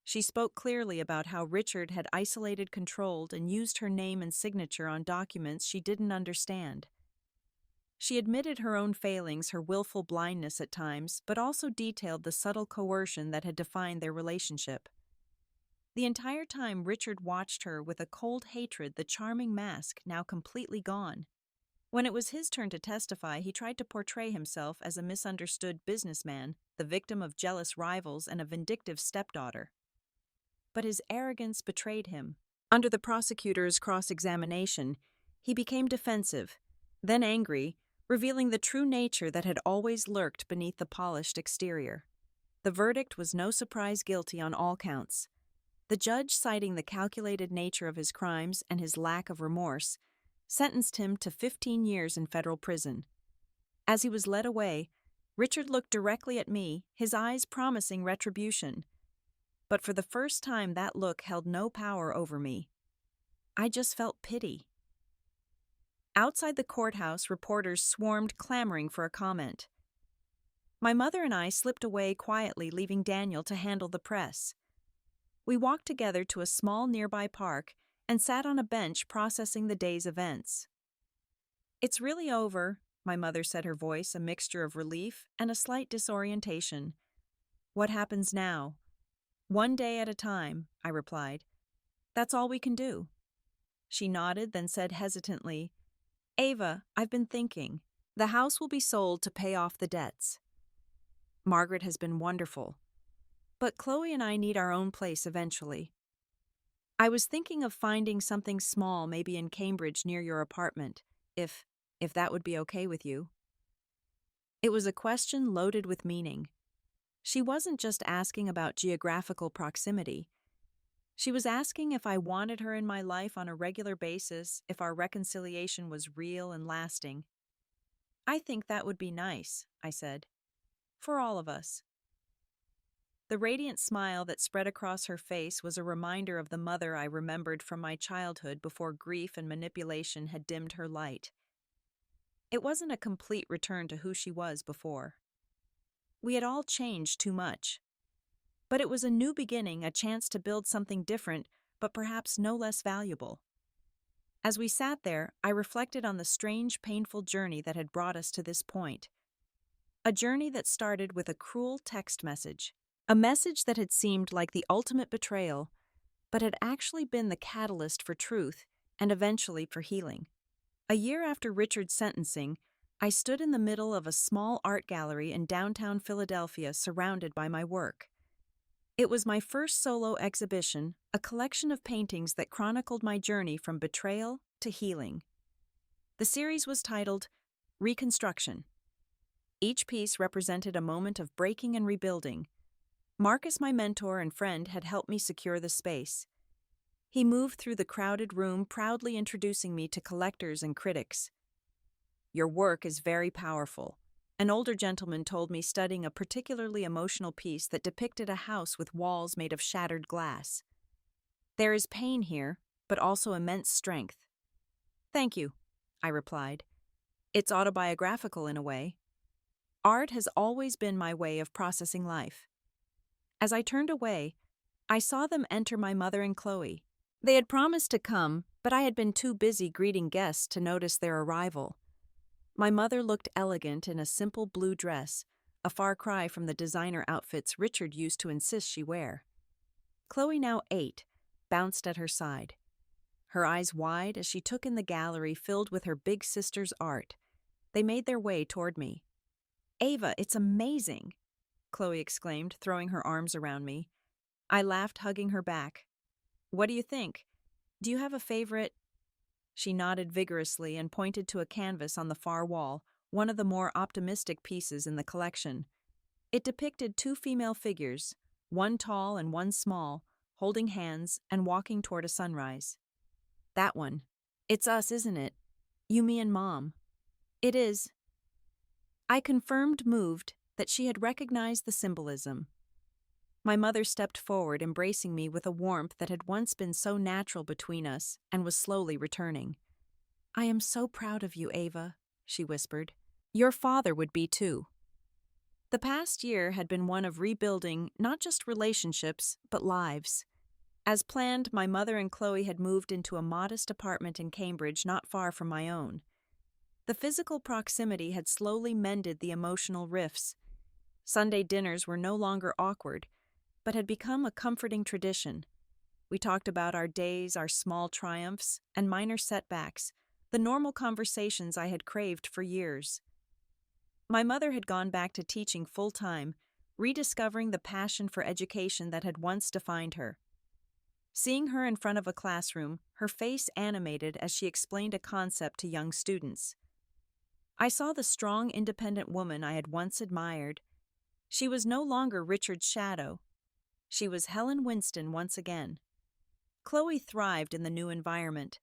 She spoke clearly about how Richard had isolated, controlled, and used her name and signature on documents she didn't understand. She admitted her own failings, her willful blindness at times, but also detailed the subtle coercion that had defined their relationship. The entire time Richard watched her with a cold hatred, the charming mask now completely gone. When it was his turn to testify, he tried to portray himself as a misunderstood businessman, the victim of jealous rivals and a vindictive stepdaughter. But his arrogance betrayed him. Under the prosecutor's cross-examination, he became defensive, then angry, revealing the true nature that had always lurked beneath the polished exterior. The verdict was no surprise guilty on all counts. The judge, citing the calculated nature of his crimes and his lack of remorse, sentenced him to 15 years in federal prison. As he was led away, Richard looked directly at me, his eyes promising retribution. But for the first time, that look held no power over me. I just felt pity. Outside the courthouse, reporters swarmed, clamoring for a comment. My mother and I slipped away quietly, leaving Daniel to handle the press. We walked together to a small nearby park and sat on a bench processing the day's events. "It's really over," my mother said, her voice a mixture of relief and a slight disorientation. "What happens now?" "One day at a time," I replied. "That's all we can do." She nodded, then said hesitantly, "Ava, I've been thinking. The house will be sold to pay off the debts." Margaret has been wonderful. But Chloe and I need our own place eventually. I was thinking of finding something small, maybe in Cambridge near your apartment, if that would be okay with you." It was a question loaded with meaning. She wasn't just asking about geographical proximity. She was asking if I wanted her in my life on a regular basis, if our reconciliation was real and lasting. "I think that would be nice," I said. "For all of us." The radiant smile that spread across her face was a reminder of the mother I remembered from my childhood before grief and manipulation had dimmed her light. It wasn't a complete return to who she was before. We had all changed too much. But it was a new beginning, a chance to build something different, but perhaps no less valuable. As we sat there, I reflected on the strange, painful journey that had brought us to this point. A journey that started with a cruel text message. A message that had seemed like the ultimate betrayal, but had actually been the catalyst for truth and eventually for healing. A year after Richard's sentencing, I stood in the middle of a small art gallery in downtown Philadelphia surrounded by my work. It was my first solo exhibition, a collection of paintings that chronicled my journey from betrayal to healing. The series was titled Reconstruction. Each piece represented a moment of breaking and rebuilding. Marcus, my mentor and friend, had helped me secure the space. He moved through the crowded room, proudly introducing me to collectors and critics. "Your work is very powerful," an older gentleman told me, studying a particularly emotional piece that depicted a house with walls made of shattered glass. "There is pain here, but also immense strength." "Thank you," I replied. "It's autobiographical in a way. Art has always been my way of processing life." As I turned away, I saw them enter, my mother and Chloe. They had promised to come, but I had been too busy greeting guests to notice their arrival. My mother looked elegant in a simple blue dress, a far cry from the designer outfits Richard used to insist she wear. Chloe, now 8, bounced at her side, her eyes wide as she took in the gallery filled with her big sister's art. They made their way toward me. "Ava, it's amazing!" Chloe exclaimed, throwing her arms around me. I laughed, hugging her back. "What do you think? Do you have a favorite?" She nodded vigorously and pointed to a canvas on the far wall, one of the more optimistic pieces in the collection. It depicted 2 female figures, one tall and one small, holding hands and walking toward a sunrise. "That one. It's us, isn't it? You, me, and Mom." "It is." I confirmed, moved, that she had recognized the symbolism. My mother stepped forward, embracing me with a warmth that had once been so natural between us and was slowly returning. "I am so proud of you, Ava," she whispered. "Your father would be too." The past year had been one of rebuilding not just relationships, but lives. As planned, my mother and Chloe had moved into a modest apartment in Cambridge not far from my own. The physical proximity had slowly mended the emotional rifts. Sunday dinners were no longer awkward, but had become a comforting tradition. We talked about our days, our small triumphs, and minor setbacks, the normal conversations I had craved for years. My mother had gone back to teaching full-time, rediscovering the passion for education that had once defined her. Seeing her in front of a classroom, her face animated as she explained a concept to young students. I saw the strong, independent woman I had once admired. She was no longer Richard's shadow. She was Helen Winston once again. Chloe thrived in the new environment.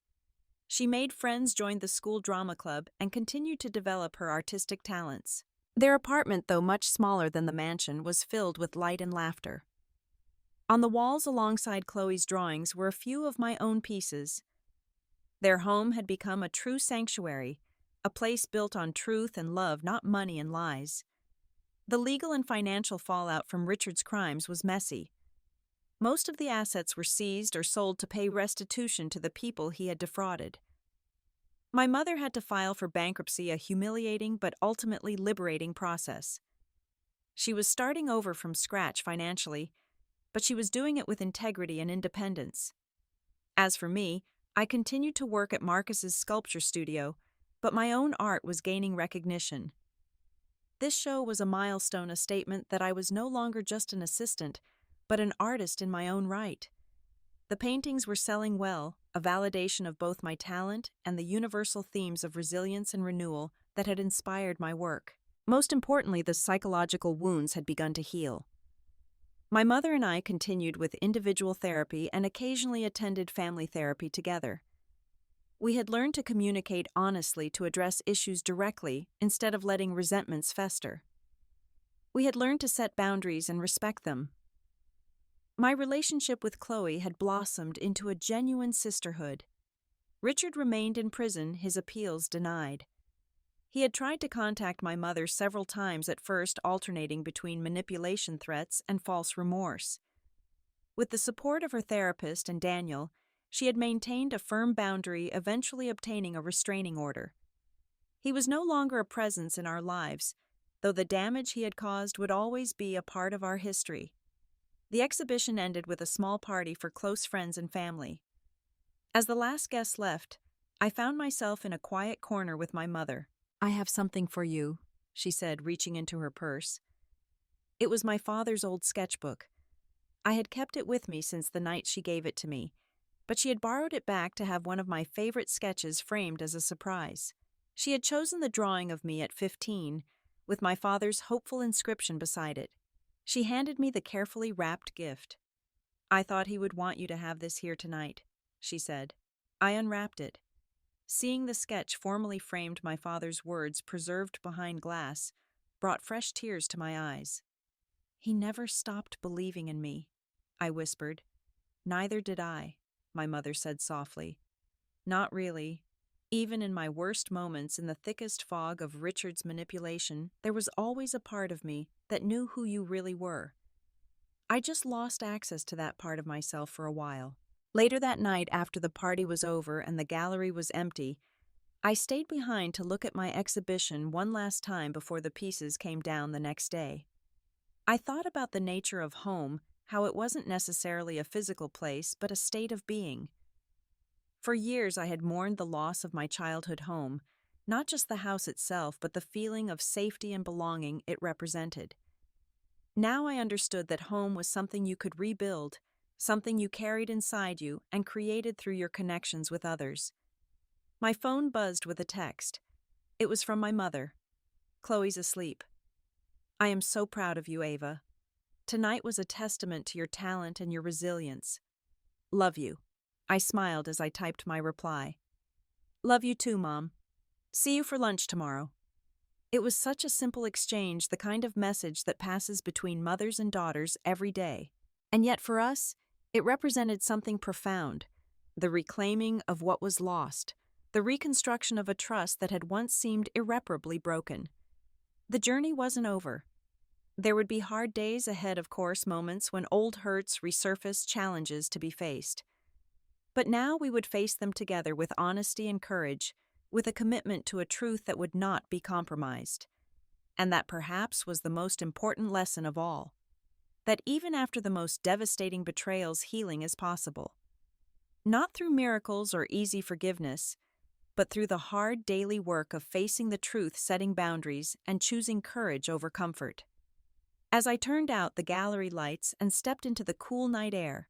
She made friends, joined the school drama club, and continued to develop her artistic talents. Their apartment, though much smaller than the mansion, was filled with light and laughter. On the walls alongside Chloe's drawings were a few of my own pieces. Their home had become a true sanctuary, a place built on truth and love, not money and lies. The legal and financial fallout from Richard's crimes was messy. Most of the assets were seized or sold to pay restitution to the people he had defrauded. My mother had to file for bankruptcy, a humiliating but ultimately liberating process. She was starting over from scratch financially, but she was doing it with integrity and independence. As for me, I continued to work at Marcus's sculpture studio, but my own art was gaining recognition. This show was a milestone, a statement that I was no longer just an assistant, but an artist in my own right. The paintings were selling well, a validation of both my talent and the universal themes of resilience and renewal that had inspired my work. Most importantly, the psychological wounds had begun to heal. My mother and I continued with individual therapy and occasionally attended family therapy together. We had learned to communicate honestly to address issues directly instead of letting resentments fester. We had learned to set boundaries and respect them. My relationship with Chloe had blossomed into a genuine sisterhood. Richard remained in prison, his appeals denied. He had tried to contact my mother several times, at first alternating between manipulation threats and false remorse. With the support of her therapist and Daniel, she had maintained a firm boundary, eventually obtaining a restraining order. He was no longer a presence in our lives, though the damage he had caused would always be a part of our history. The exhibition ended with a small party for close friends and family. As the last guest left, I found myself in a quiet corner with my mother. "I have something for you," she said, reaching into her purse. It was my father's old sketchbook. I had kept it with me since the night she gave it to me, but she had borrowed it back to have one of my favorite sketches framed as a surprise. She had chosen the drawing of me at 15, with my father's hopeful inscription beside it. She handed me the carefully wrapped gift. "I thought he would want you to have this here tonight," she said. I unwrapped it. Seeing the sketch formally framed, my father's words preserved behind glass, brought fresh tears to my eyes. "He never stopped believing in me," I whispered. "Neither did I," my mother said softly. "Not really. Even in my worst moments, in the thickest fog of Richard's manipulation, there was always a part of me that knew who you really were. I just lost access to that part of myself for a while." Later that night, after the party was over and the gallery was empty, I stayed behind to look at my exhibition one last time before the pieces came down the next day. I thought about the nature of home, how it wasn't necessarily a physical place, but a state of being. For years I had mourned the loss of my childhood home, not just the house itself, but the feeling of safety and belonging it represented. Now I understood that home was something you could rebuild, something you carried inside you and created through your connections with others. My phone buzzed with a text. It was from my mother. "Chloe's asleep. I am so proud of you, Ava. Tonight was a testament to your talent and your resilience. Love you." I smiled as I typed my reply. "Love you too, Mom. See you for lunch tomorrow." It was such a simple exchange, the kind of message that passes between mothers and daughters every day. And yet for us, it represented something profound, the reclaiming of what was lost, the reconstruction of a trust that had once seemed irreparably broken. The journey wasn't over. There would be hard days ahead, of course, moments when old hurts resurfaced, challenges to be faced. But now we would face them together with honesty and courage, with a commitment to a truth that would not be compromised. And that perhaps was the most important lesson of all. That even after the most devastating betrayals, healing is possible. Not through miracles or easy forgiveness, but through the hard daily work of facing the truth, setting boundaries, and choosing courage over comfort. As I turned out the gallery lights and stepped into the cool night air,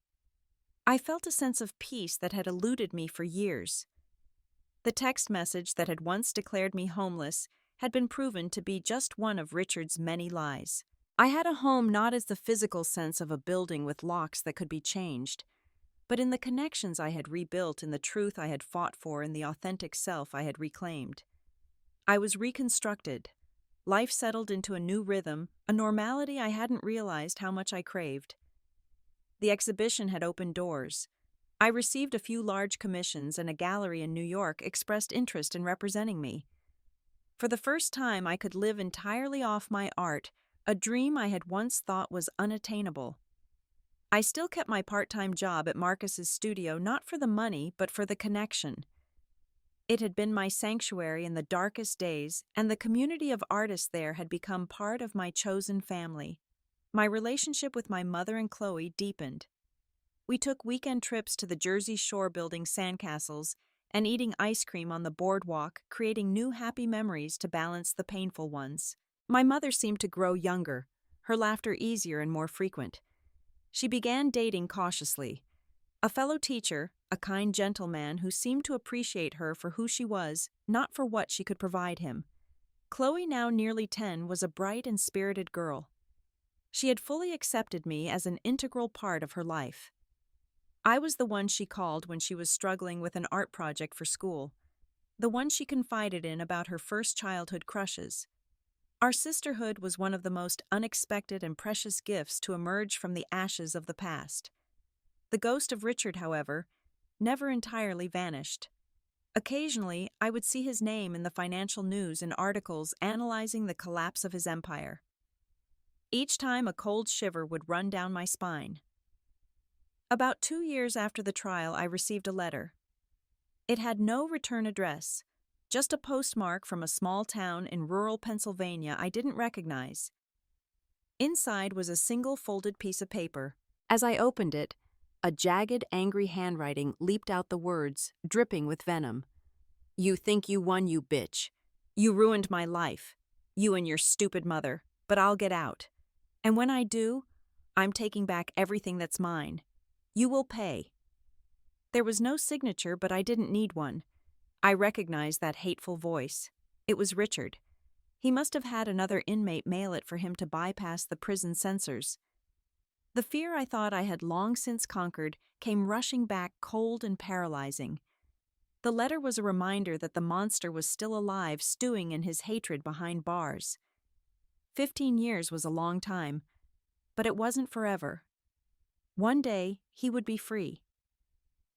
I felt a sense of peace that had eluded me for years. The text message that had once declared me homeless had been proven to be just one of Richard's many lies. I had a home not as the physical sense of a building with locks that could be changed, but in the connections I had rebuilt, in the truth I had fought for, in the authentic self I had reclaimed. I was reconstructed. Life settled into a new rhythm, a normality I hadn't realized how much I craved. The exhibition had opened doors. I received a few large commissions, and a gallery in New York expressed interest in representing me. For the first time, I could live entirely off my art, a dream I had once thought was unattainable. I still kept my part-time job at Marcus's studio, not for the money, but for the connection. It had been my sanctuary in the darkest days, and the community of artists there had become part of my chosen family. My relationship with my mother and Chloe deepened. We took weekend trips to the Jersey Shore, building sandcastles and eating ice cream on the boardwalk, creating new happy memories to balance the painful ones. My mother seemed to grow younger, her laughter easier and more frequent. She began dating cautiously. A fellow teacher, a kind gentleman who seemed to appreciate her for who she was, not for what she could provide him. Chloe, now nearly 10, was a bright and spirited girl. She had fully accepted me as an integral part of her life. I was the one she called when she was struggling with an art project for school, the one she confided in about her first childhood crushes. Our sisterhood was one of the most unexpected and precious gifts to emerge from the ashes of the past. The ghost of Richard, however, never entirely vanished. Occasionally, I would see his name in the financial news in articles analyzing the collapse of his empire. Each time a cold shiver would run down my spine. About 2 years after the trial, I received a letter. It had no return address, just a postmark from a small town in rural Pennsylvania I didn't recognize. Inside was a single folded piece of paper. As I opened it, a jagged, angry handwriting leaped out the words, dripping with venom. "You think you won, you bitch. You ruined my life. You and your stupid mother. But I'll get out. And when I do, I'm taking back everything that's mine. You will pay." There was no signature, but I didn't need one. I recognized that hateful voice. It was Richard. He must have had another inmate mail it for him to bypass the prison censors. The fear I thought I had long since conquered came rushing back, cold and paralyzing. The letter was a reminder that the monster was still alive, stewing in his hatred behind bars. 15 years was a long time, but it wasn't forever. One day, he would be free.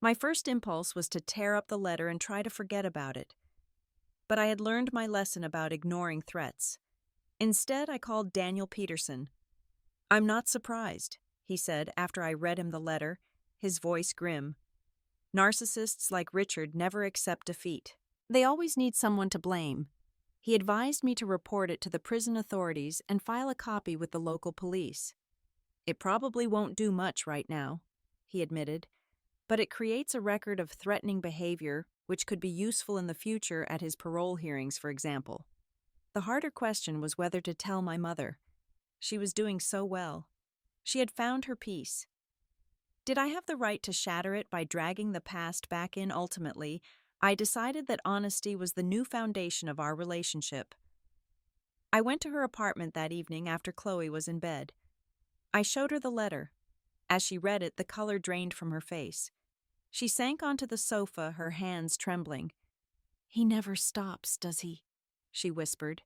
My first impulse was to tear up the letter and try to forget about it. But I had learned my lesson about ignoring threats. Instead, I called Daniel Peterson. "I'm not surprised," he said after I read him the letter, his voice grim. "Narcissists like Richard never accept defeat. They always need someone to blame." He advised me to report it to the prison authorities and file a copy with the local police. "It probably won't do much right now," he admitted, "but it creates a record of threatening behavior which could be useful in the future at his parole hearings, for example." The harder question was whether to tell my mother. She was doing so well. She had found her peace. Did I have the right to shatter it by dragging the past back in? Ultimately, I decided that honesty was the new foundation of our relationship. I went to her apartment that evening after Chloe was in bed. I showed her the letter. As she read it, the color drained from her face. She sank onto the sofa, her hands trembling. "He never stops, does he?" she whispered.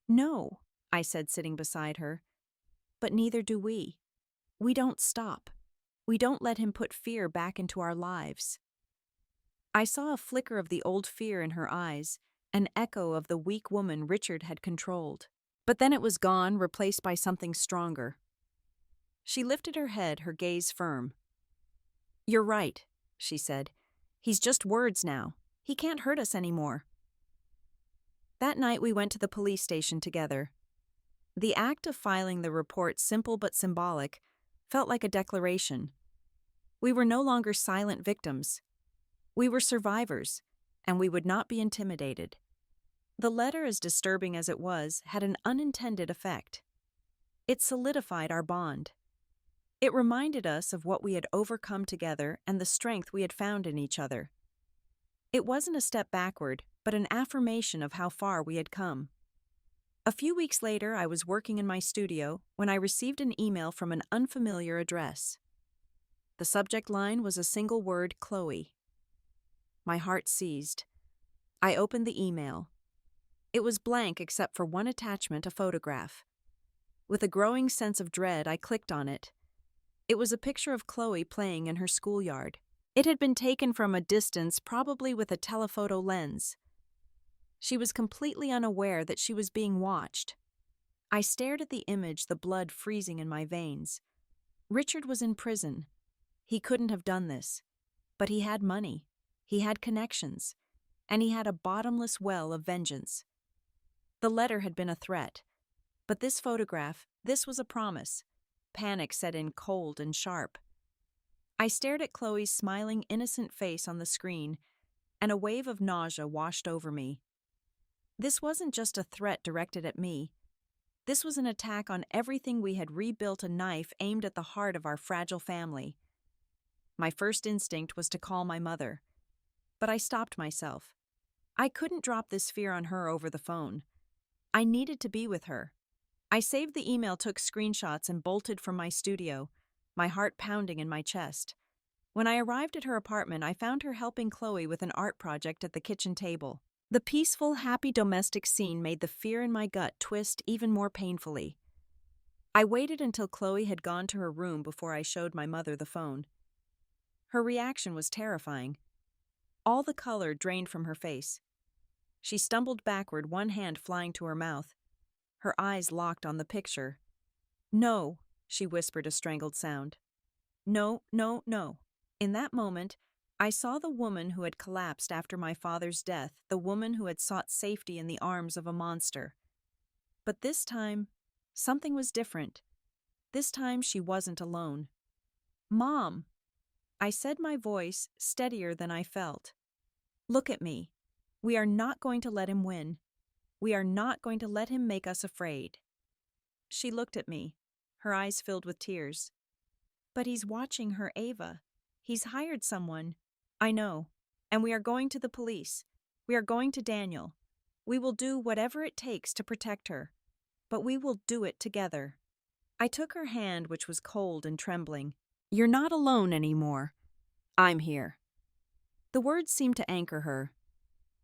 "No," I said, sitting beside her. "But neither do we. We don't stop. We don't let him put fear back into our lives." I saw a flicker of the old fear in her eyes, an echo of the weak woman Richard had controlled. But then it was gone, replaced by something stronger. She lifted her head, her gaze firm. "You're right," she said. "He's just words now. He can't hurt us anymore." That night we went to the police station together. The act of filing the report, simple but symbolic, felt like a declaration. We were no longer silent victims. We were survivors, and we would not be intimidated. The letter, as disturbing as it was, had an unintended effect. It solidified our bond. It reminded us of what we had overcome together and the strength we had found in each other. It wasn't a step backward, but an affirmation of how far we had come. A few weeks later, I was working in my studio when I received an email from an unfamiliar address. The subject line was a single word, Chloe. My heart seized. I opened the email. It was blank except for one attachment, a photograph. With a growing sense of dread, I clicked on it. It was a picture of Chloe playing in her schoolyard. It had been taken from a distance, probably with a telephoto lens. She was completely unaware that she was being watched. I stared at the image, the blood freezing in my veins. Richard was in prison. He couldn't have done this. But he had money. He had connections. And he had a bottomless well of vengeance. The letter had been a threat. But this photograph, this was a promise. Panic set in cold and sharp. I stared at Chloe's smiling, innocent face on the screen, and a wave of nausea washed over me. This wasn't just a threat directed at me. This was an attack on everything we had rebuilt, a knife aimed at the heart of our fragile family. My first instinct was to call my mother, but I stopped myself. I couldn't drop this fear on her over the phone. I needed to be with her. I saved the email, took screenshots, and bolted from my studio, my heart pounding in my chest. When I arrived at her apartment, I found her helping Chloe with an art project at the kitchen table. The peaceful, happy domestic scene made the fear in my gut twist even more painfully. I waited until Chloe had gone to her room before I showed my mother the phone. Her reaction was terrifying. All the color drained from her face. She stumbled backward, one hand flying to her mouth. Her eyes locked on the picture. "No," she whispered, a strangled sound. "No, no, no." In that moment, I saw the woman who had collapsed after my father's death, the woman who had sought safety in the arms of a monster. But this time, something was different. This time she wasn't alone. "Mom," I said, my voice steadier than I felt. "Look at me. We are not going to let him win. We are not going to let him make us afraid." She looked at me, her eyes filled with tears. "But he's watching her, Ava. He's hired someone." "I know. And we are going to the police. We are going to Daniel. We will do whatever it takes to protect her. But we will do it together." I took her hand, which was cold and trembling. "You're not alone anymore. I'm here." The words seemed to anchor her.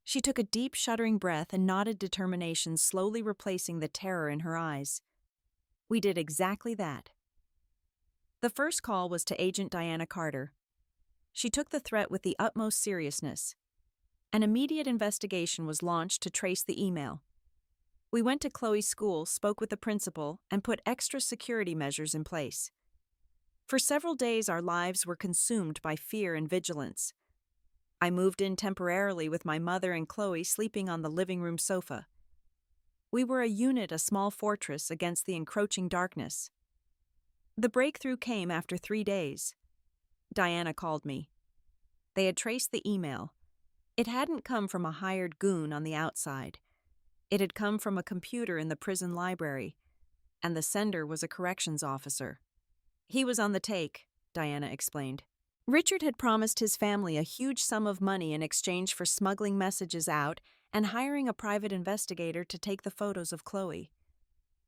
She took a deep, shuddering breath and nodded, determination slowly replacing the terror in her eyes. We did exactly that. The first call was to Agent Diana Carter. She took the threat with the utmost seriousness. An immediate investigation was launched to trace the email. We went to Chloe's school, spoke with the principal, and put extra security measures in place. For several days, our lives were consumed by fear and vigilance. I moved in temporarily with my mother and Chloe sleeping on the living room sofa. We were a unit, a small fortress against the encroaching darkness. The breakthrough came after 3 days. Diana called me. They had traced the email. It hadn't come from a hired goon on the outside. It had come from a computer in the prison library, and the sender was a corrections officer. "He was on the take," Diana explained. "Richard had promised his family a huge sum of money in exchange for smuggling messages out and hiring a private investigator to take the photos of Chloe.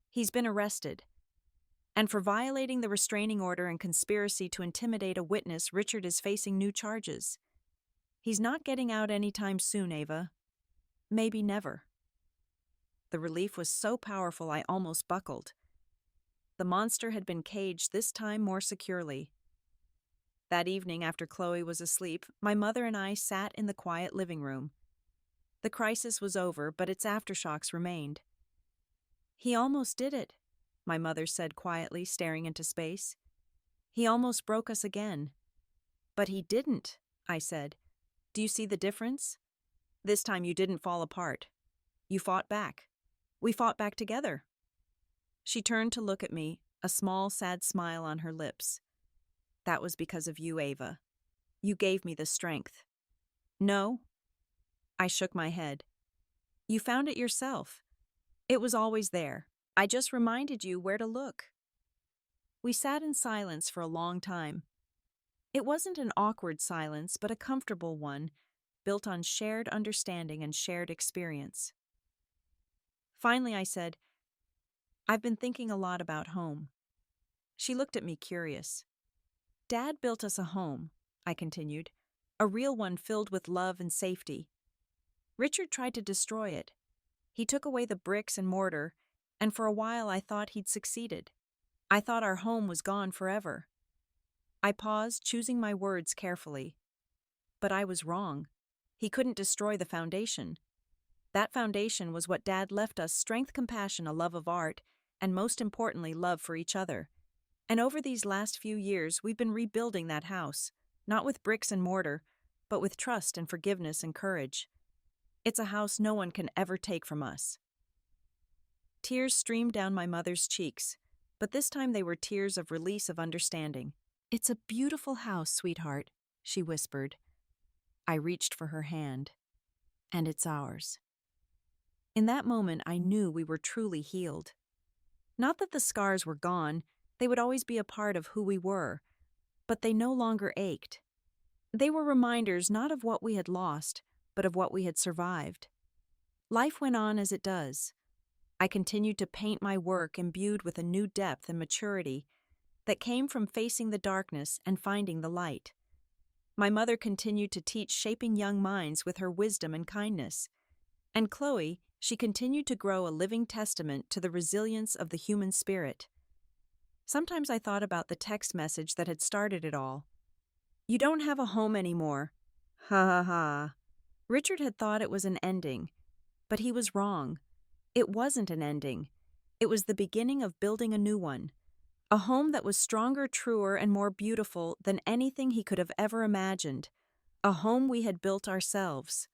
He's been arrested. And for violating the restraining order and conspiracy to intimidate a witness, Richard is facing new charges. He's not getting out anytime soon, Ava. Maybe never." The relief was so powerful I almost buckled. The monster had been caged, this time more securely. That evening, after Chloe was asleep, my mother and I sat in the quiet living room. The crisis was over, but its aftershocks remained. "He almost did it," my mother said quietly, staring into space. "He almost broke us again." "But he didn't," I said. "Do you see the difference? This time you didn't fall apart. You fought back. We fought back together." She turned to look at me, a small, sad smile on her lips. "That was because of you, Ava. You gave me the strength." "No." I shook my head. "You found it yourself. It was always there. I just reminded you where to look." We sat in silence for a long time. It wasn't an awkward silence, but a comfortable one, built on shared understanding and shared experience. Finally, I said, "I've been thinking a lot about home." She looked at me curious. "Dad built us a home," I continued, "a real one filled with love and safety. Richard tried to destroy it. He took away the bricks and mortar, and for a while I thought he'd succeeded. I thought our home was gone forever." I paused, choosing my words carefully. But I was wrong. He couldn't destroy the foundation. That foundation was what Dad left us: strength, compassion, a love of art, and most importantly, love for each other. And over these last few years, we've been rebuilding that house, not with bricks and mortar, but with trust and forgiveness and courage. It's a house no one can ever take from us." Tears streamed down my mother's cheeks, but this time they were tears of release, of understanding. "It's a beautiful house, sweetheart," she whispered. I reached for her hand. "And it's ours." In that moment, I knew we were truly healed. Not that the scars were gone, they would always be a part of who we were, but they no longer ached. They were reminders not of what we had lost, but of what we had survived. Life went on as it does. I continued to paint my work imbued with a new depth and maturity that came from facing the darkness and finding the light. My mother continued to teach shaping young minds with her wisdom and kindness. And Chloe, she continued to grow a living testament to the resilience of the human spirit. Sometimes I thought about the text message that had started it all. "You don't have a home anymore." Ha ha ha. Richard had thought it was an ending, but he was wrong. It wasn't an ending. It was the beginning of building a new one. A home that was stronger, truer, and more beautiful than anything he could have ever imagined. A home we had built ourselves.